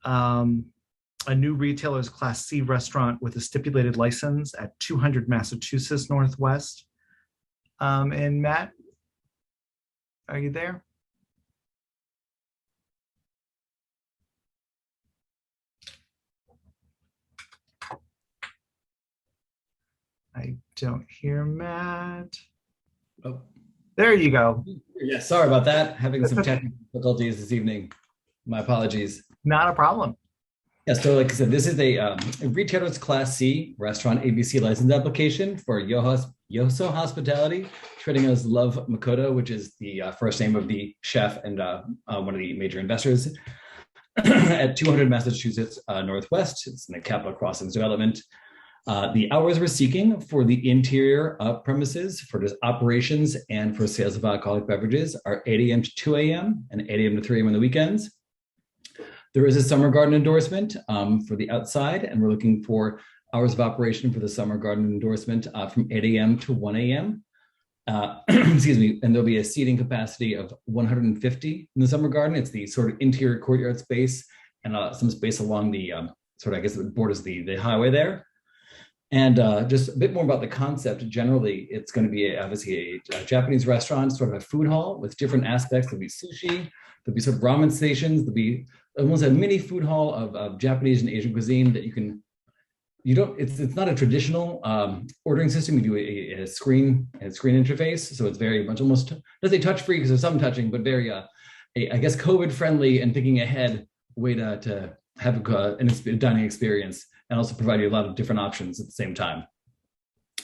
a new retailer's Class C restaurant with a stipulated license at 200 Massachusetts Northwest. And Matt, are you there? I don't hear Matt. Oh, there you go. yeah, sorry about that. Having some technical difficulties this evening. My apologies. Not a problem. Yeah, so like I said, this is a retailer's Class C restaurant ABC license application for Yoso Hospitality, trading as Love Makoto, which is the first name of the chef and one of the major investors at 200 Massachusetts Northwest. It's in the Capitol Crossings development. The hours we're seeking for the interior premises for just operations and for sales of alcoholic beverages are 8 a.m. to 2 a.m. and 8 a.m. to 3 a.m. on the weekends. There is a summer garden endorsement for the outside, and we're looking for hours of operation for the summer garden endorsement from 8 a.m. to 1 a.m. Excuse me, and there'll be a seating capacity of 150 in the summer garden. It's the sort of interior courtyard space and some space along the sort of, I guess, the borders the highway there. And just a bit more about the concept. Generally, it's going to be obviously a Japanese restaurant, sort of a food hall with different aspects. There'll be sushi, there'll be sort of ramen stations, there'll be almost a mini food hall of Japanese and Asian cuisine that it's not a traditional ordering system. We do a screen interface. So it's very much almost, let's say touch free because there's some touching, but very, I guess, COVID friendly and thinking ahead way to have a dining experience and also provide you a lot of different options at the same time.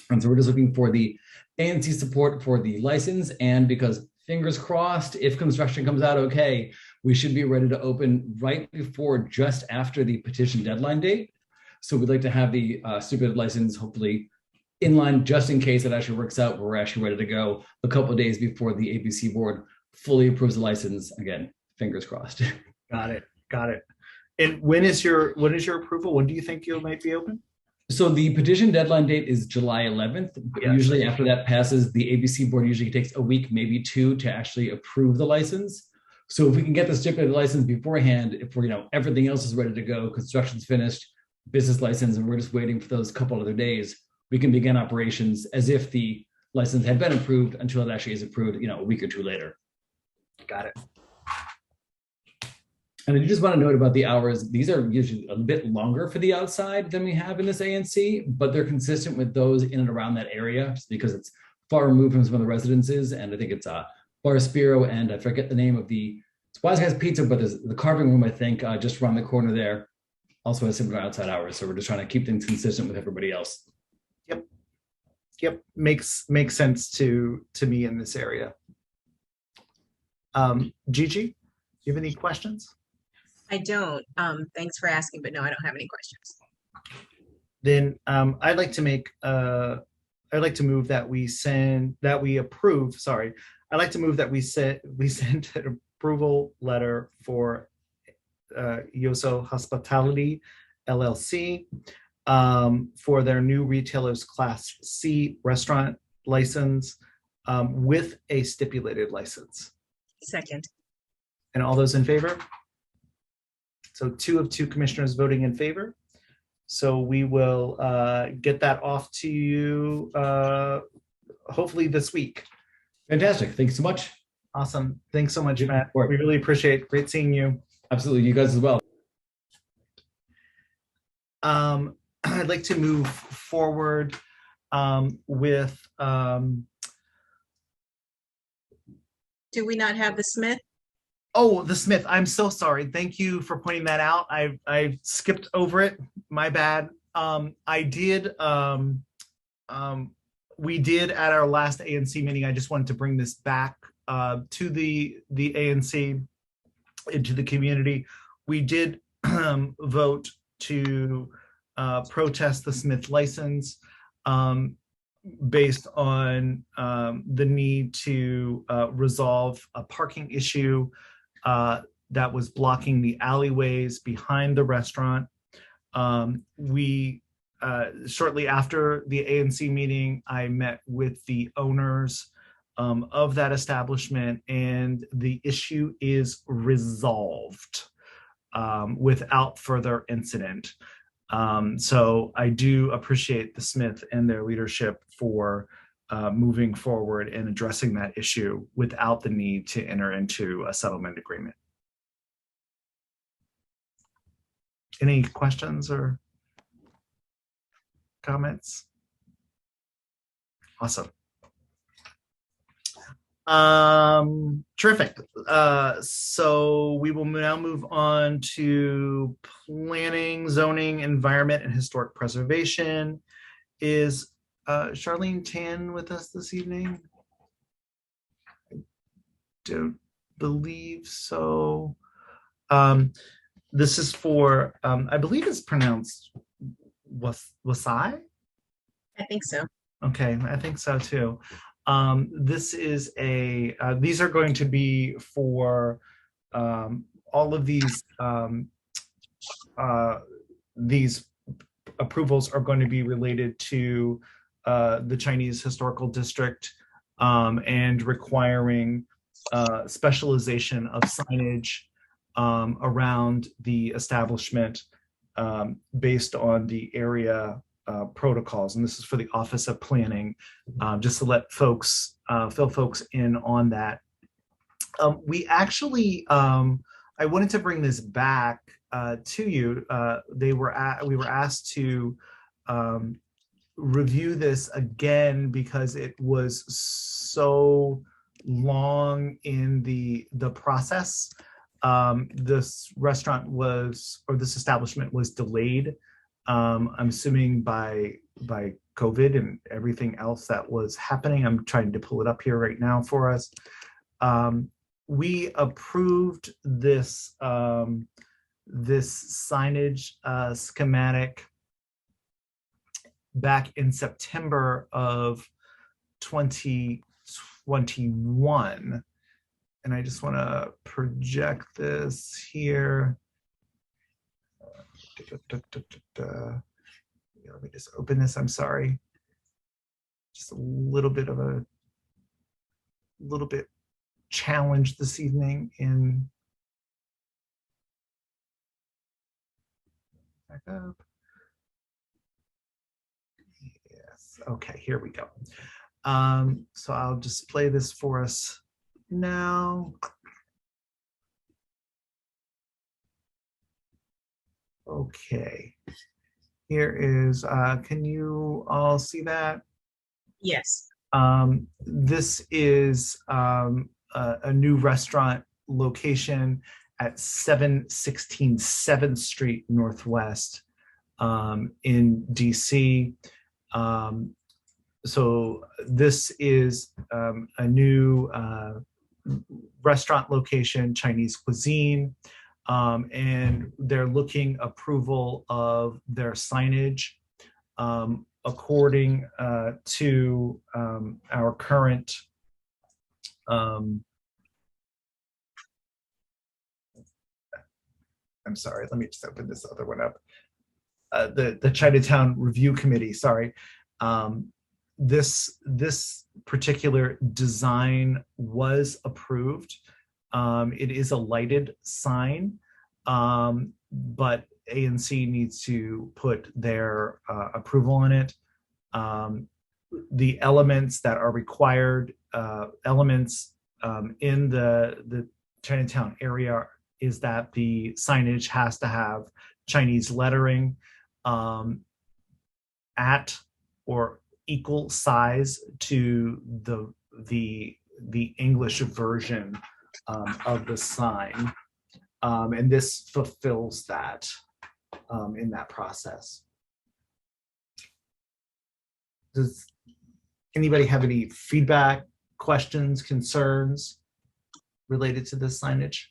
And so we're just looking for the ANC support for the license, and because fingers crossed, if construction comes out okay, we should be ready to open right before, just after the petition deadline date. So we'd like to have the stipulated license hopefully in line just in case it actually works out. We're actually ready to go a couple of days before the ABC board fully approves the license. Again, fingers crossed. Got it. And when is your approval? When do you think you might be open? So the petition deadline date is July 11th. Yes. Usually after that passes, the ABC board usually takes a week, maybe two, to actually approve the license. So if we can get the stipulated license beforehand, if everything else is ready to go, construction's finished, business license, and we're just waiting for those couple other days, we can begin operations as if the license had been approved until it actually is approved, a week or two later. Got it. And I just want to note about the hours. These are usually a bit longer for the outside than we have in this ANC, but they're consistent with those in and around that area just because it's far removed from some of the residences. And I think it's Bar Spiro, and I forget the name of it's Wise Guys Pizza, but there's the carving room, I think, just around the corner there, also has similar outside hours. So we're just trying to keep things consistent with everybody else. Yep. Makes sense to me in this area. Gigi, do you have any questions? I don't. Thanks for asking, but no, I don't have any questions. Then I'd like to move that we send an approval letter for Yoso Hospitality LLC for their new retailer's Class C restaurant license with a stipulated license. Second. And all those in favor? So 2 of 2 commissioners voting in favor. So we will get that off to you hopefully this week. Fantastic. Thanks so much. Awesome. Thanks so much, Matt. We really appreciate it. Great seeing you. Absolutely. You guys as well. I'd like to move forward with Do we not have the Smith? oh, the Smith. I'm so sorry. Thank you for pointing that out. I skipped over it. My bad. I did. We did at our last ANC meeting. I just wanted to bring this back to the ANC, into the community. We did vote to protest the Smith license based on the need to resolve a parking issue that was blocking the alleyways behind the restaurant. We shortly after the ANC meeting, I met with the owners of that establishment, and the issue is resolved without further incident. So I do appreciate the Smith and their leadership for moving forward and addressing that issue without the need to enter into a settlement agreement. Any questions or comments? Awesome. Terrific. So we will now move on to planning, zoning, environment, and historic preservation. Is Charlene Tan with us this evening? I don't believe so. This is for, I believe it's pronounced Wasai? I think so. Okay, I think so too. This is these are going to be for all of these approvals are going to be related to the Chinese Historical District and requiring specialization of signage around the establishment based on the area protocols. And this is for the Office of Planning, just to let folks, fill folks in on that. We actually, I wanted to bring this back to you. We were asked to review this again because it was so long in the process. This restaurant was, or this establishment was delayed, I'm assuming by COVID and everything else that was happening. I'm trying to pull it up here right now for us. We approved this this signage schematic back in September of 2021. And I just want to project this here. Let me just open this. I'm sorry. Just a little bit challenged this evening in back up. Yes. Okay, here we go. So I'll display this for us now. Okay, here is, can you all see that? Yes. This is a new restaurant location at 716 7th Street Northwest in DC. So this is a new restaurant location, Chinese cuisine, and they're looking approval of their signage according to our current I'm sorry, let me just open this other one up. The Chinatown Review Committee, sorry. This particular design was approved. It is a lighted sign, but ANC needs to put their approval on it. The elements that are required, elements in the Chinatown area, is that the signage has to have Chinese lettering. at or equal size to the English version of the sign, and this fulfills that in that process. Does anybody have any feedback, questions, concerns related to this signage?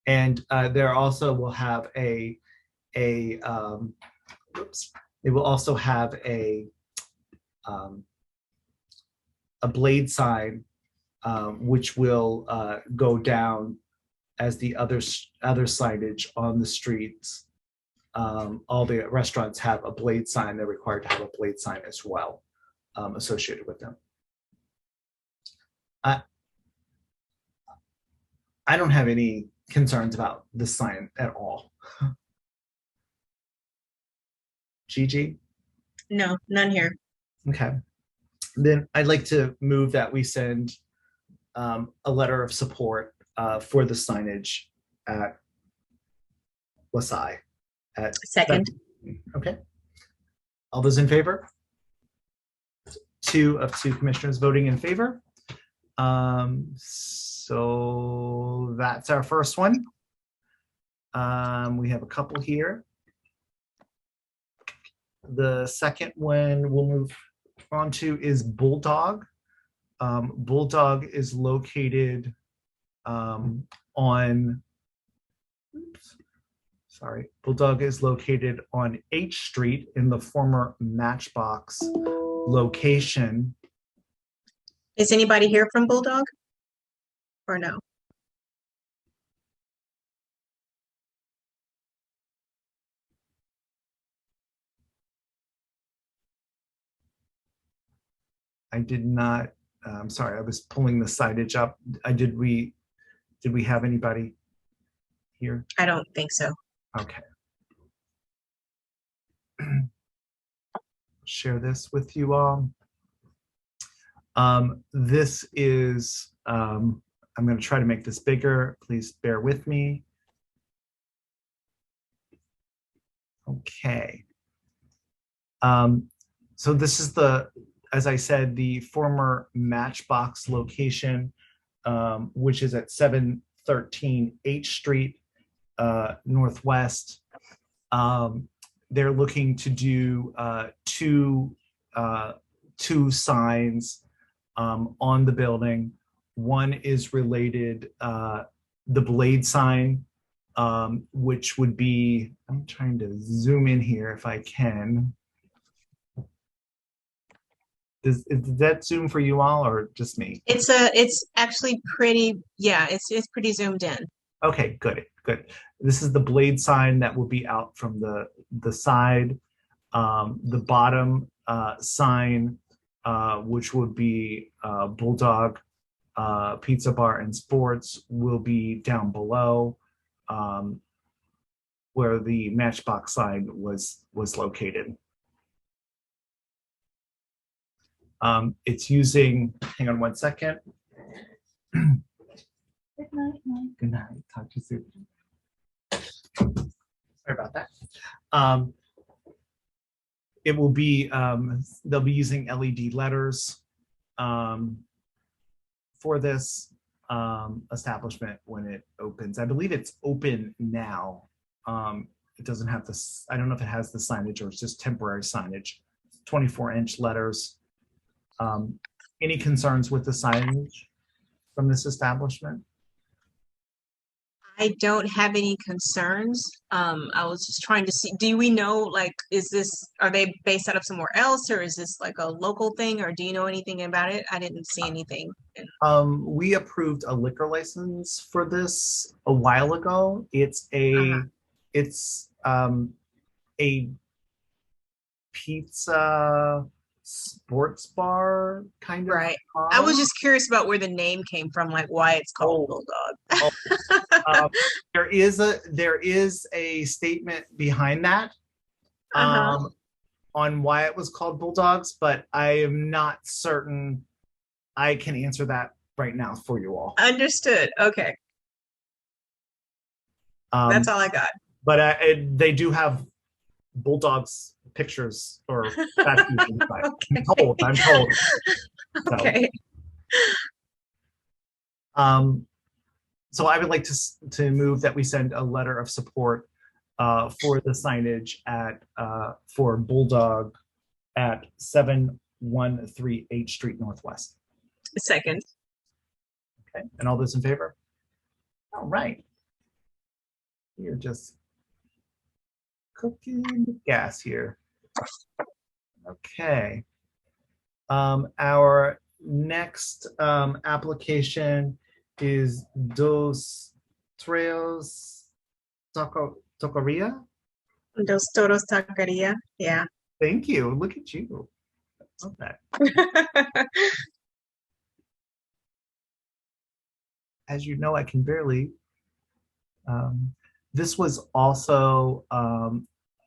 And there also will have they will also have a blade sign, which will go down as the other signage on the streets. All the restaurants have a blade sign. They're required to have a blade sign as well associated with them. I don't have any concerns about this sign at all. Gigi? No, none here. Okay. Then I'd like to move that we send a letter of support for the signage at LaSalle. Second. Okay. All those in favor? 2 of 2 commissioners voting in favor. So that's our first one. We have a couple here. The second one we'll move on to is Bulldog. Bulldog is located Bulldog is located on H Street in the former Matchbox location. Is anybody here from Bulldog or no? I did not, I'm sorry, I was pulling the signage up. Did we have anybody here? I don't think so. Okay. Share this with you all. This is, I'm going to try to make this bigger. Please bear with me. Okay. So this is as I said, the former Matchbox location, which is at 713 H Street Northwest. They're looking to do two signs on the building. One is related, the blade sign, which would be, I'm trying to zoom in here if I can. Is that zoom for you all or just me? It's actually pretty, yeah, it's pretty zoomed in. Okay, good. This is the blade sign that will be out from the side. The bottom sign, which would be Bulldog Pizza Bar and Sports, will be down below where the Matchbox sign was located. It's using, hang on one second. Good night, Mike. Good night. Talk to you soon. Sorry about that. It will be, they'll be using LED letters for this establishment when it opens. I believe it's open now. It doesn't have this, I don't know if it has the signage or it's just temporary signage. 24-inch letters. Any concerns with the signage from this establishment? I don't have any concerns. I was just trying to see, do we know, like, are they based out of somewhere else or is this like a local thing or do you know anything about it? I didn't see anything. We approved a liquor license for this a while ago. It's a pizza sports bar kind of. Right. I was just curious about where the name came from, like why it's called Bulldog. There is a statement behind that on why it was called Bulldogs, but I am not certain I can answer that right now for you all. Understood. Okay. That's all I got. But they do have bulldogs pictures or statues inside. Okay. I'm told. So, Okay. so I would like to move that we send a letter of support for the signage at for Bulldog at 713 H Street Northwest. Second. Okay, and all those in favor? All right. You're just cooking with gas here. Okay. Our next application is Dos Trails Taqueria. Dos Toros Taqueria. Yeah. Thank you. Look at you. I love that. As you know, I can barely. This was also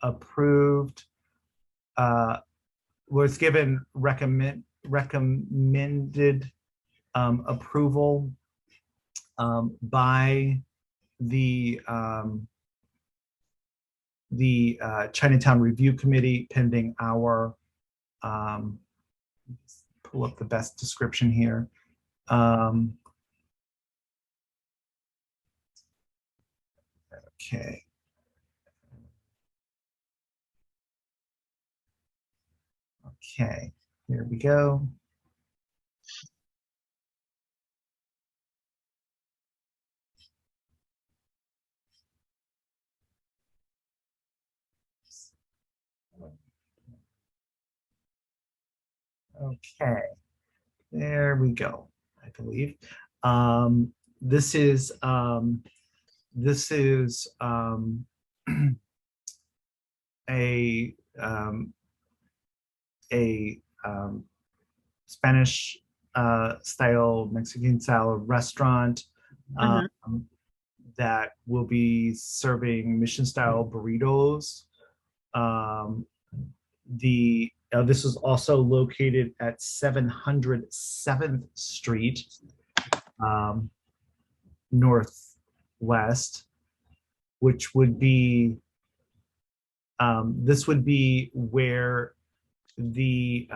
approved, was given recommended approval by the Chinatown Review Committee, pending our pull up the best description here. Okay. Okay, here we go. Okay, there we go, I believe. This is a Spanish style, Mexican style restaurant that will be serving mission style burritos. This is also located at 707th Street Northwest, which would be this would be where the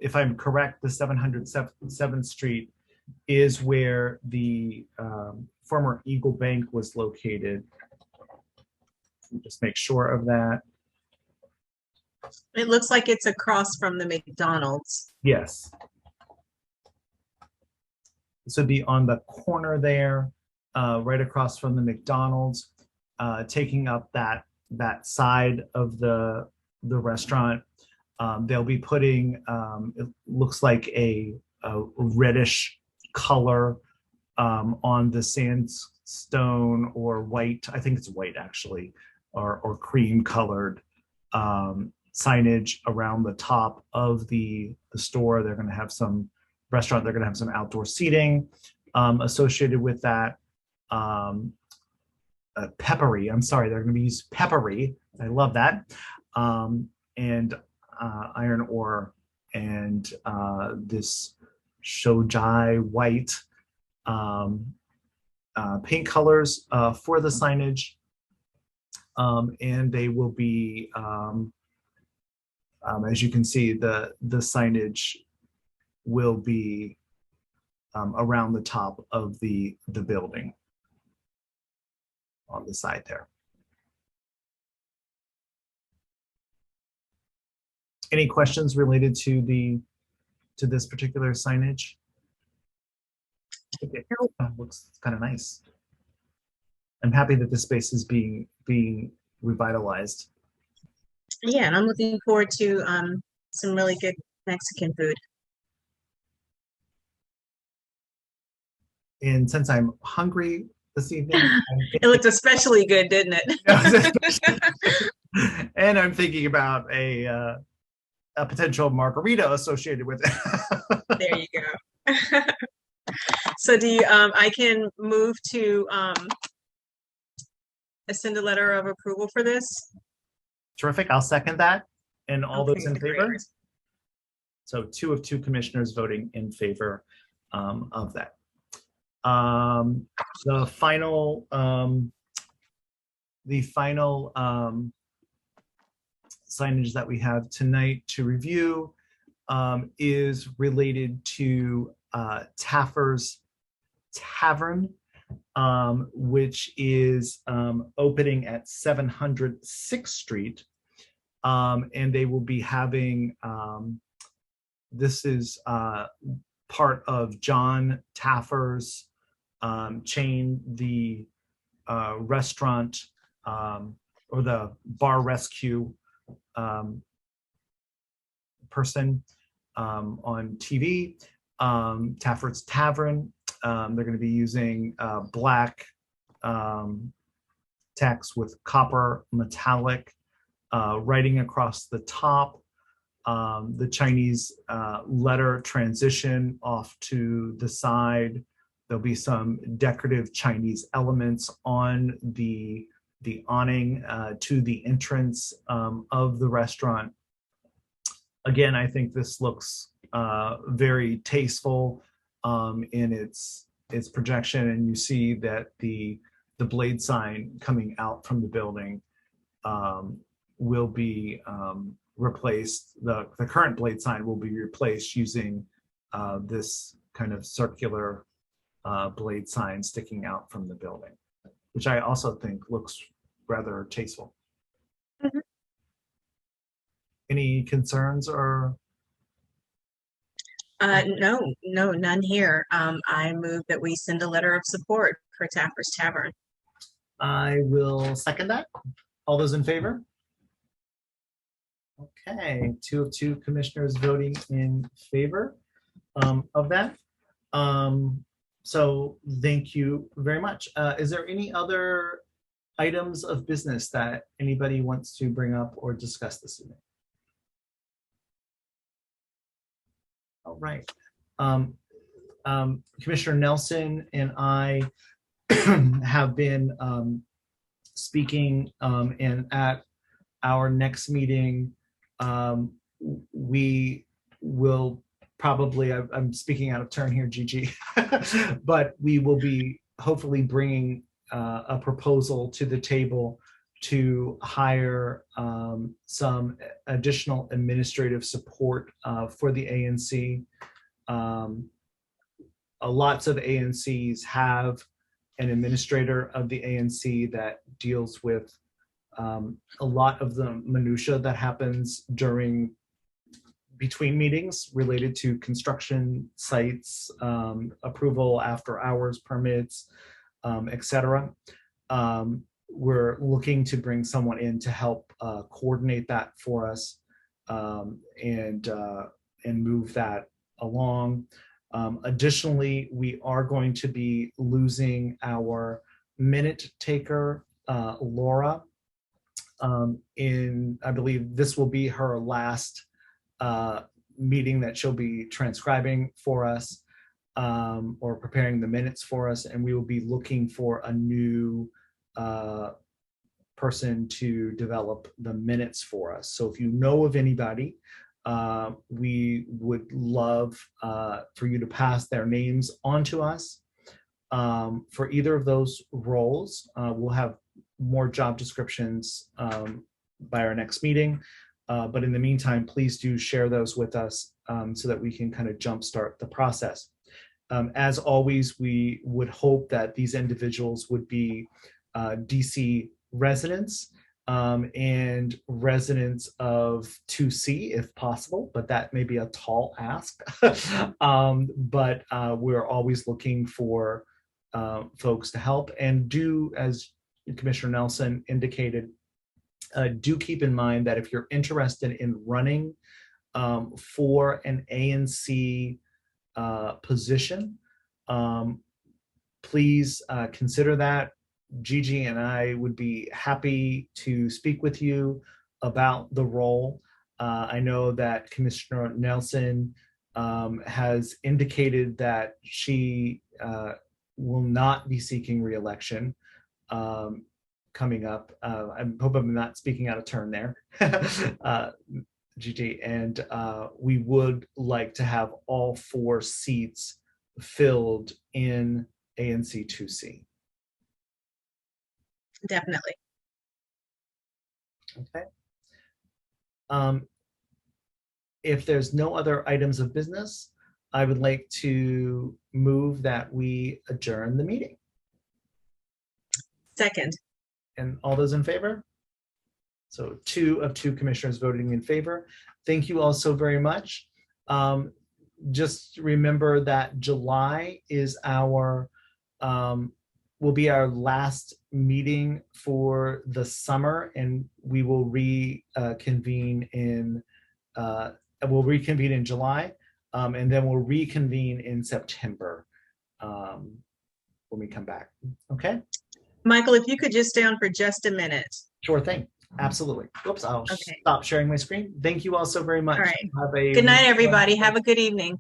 if I'm correct, the 707th Street is where the former Eagle Bank was located. Just make sure of that. It looks like it's across from the McDonald's. Yes. This would be on the corner there, right across from the McDonald's, taking up that side of the restaurant. They'll be putting, it looks like a reddish color on the sandstone or white, I think it's white actually, or cream colored signage around the top of the store. They're going to have some restaurant, they're going to have some outdoor seating associated with that. Peppery, I'm sorry, they're going to use peppery. I love that. And iron ore and this Shojai white paint colors for the signage. And they will be, as you can see, the signage will be around the top of the building on the side there. Any questions related to this particular signage? It looks kind of nice. I'm happy that this space is being revitalized. Yeah, and I'm looking forward to some really good Mexican food. And since I'm hungry this evening, it looked especially good, didn't it? And I'm thinking about a potential margarita associated with it. There you go. So do you, I can move to send a letter of approval for this? Terrific, I'll second that. And all Okay, those in favor? great. So 2 of 2 commissioners voting in favor of that. The final the final signage that we have tonight to review is related to Taffer's Tavern, which is opening at 700 6th Street. And they will be having, this is part of John Taffer's chain, the restaurant or the bar rescue person on TV, Taffer's Tavern. They're going to be using black text with copper metallic writing across the top. The Chinese letter transition off to the side. There'll be some decorative Chinese elements on the awning to the entrance of the restaurant. Again, I think this looks very tasteful in its projection, and you see that the blade sign coming out from the building will be replaced. The current blade sign will be replaced using this kind of circular blade sign sticking out from the building, which I also think looks rather tasteful. Mm-hmm. Any concerns or? No, none here. I move that we send a letter of support for Taffer's Tavern. I will second that. All those in favor? Okay, 2 of 2 commissioners voting in favor of that. So thank you very much. Is there any other items of business that anybody wants to bring up or discuss this evening? All right. Commissioner Nelson and I have been speaking, and at our next meeting, we will probably, I'm speaking out of turn here, Gigi, but we will be hopefully bringing a proposal to the table to hire some additional administrative support for the ANC. Lots of ANCs have an administrator of the ANC that deals with a lot of the minutia that happens between meetings related to construction sites, approval after hours permits, etc. We're looking to bring someone in to help coordinate that for us and move that along. Additionally, we are going to be losing our minute taker, Laura. I believe this will be her last meeting that she'll be transcribing for us or preparing the minutes for us, and we will be looking for a new person to develop the minutes for us. So if you know of anybody, we would love for you to pass their names on to us. For either of those roles, we'll have more job descriptions by our next meeting. But in the meantime, please do share those with us so that we can kind of jumpstart the process. As always, we would hope that these individuals would be DC residents and residents of 2C if possible, but that may be a tall ask. But we're always looking for folks to help, and do, as Commissioner Nelson indicated, do keep in mind that if you're interested in running for an ANC position, please consider that. Gigi and I would be happy to speak with you about the role. I know that Commissioner Nelson has indicated that she will not be seeking re-election coming up. I hope I'm not speaking out of turn there, Gigi, and we would like to have all 4 seats filled in ANC 2C. Definitely. Okay. If there's no other items of business, I would like to move that we adjourn the meeting. Second. And all those in favor? So 2 of 2 commissioners voting in favor. Thank you all so very much. Just remember that July is our will be our last meeting for the summer, and we will reconvene in July, and then we'll reconvene in September when we come back. Okay. Michael, if you could just stay on for just a minute. Sure thing. Absolutely. Oops, I'll stop sharing my screen. Thank you all so very much. All right. Have a good night, everybody. Have a good evening.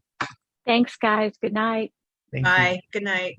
Thanks, guys. Good night. Thank Bye. you. Good night.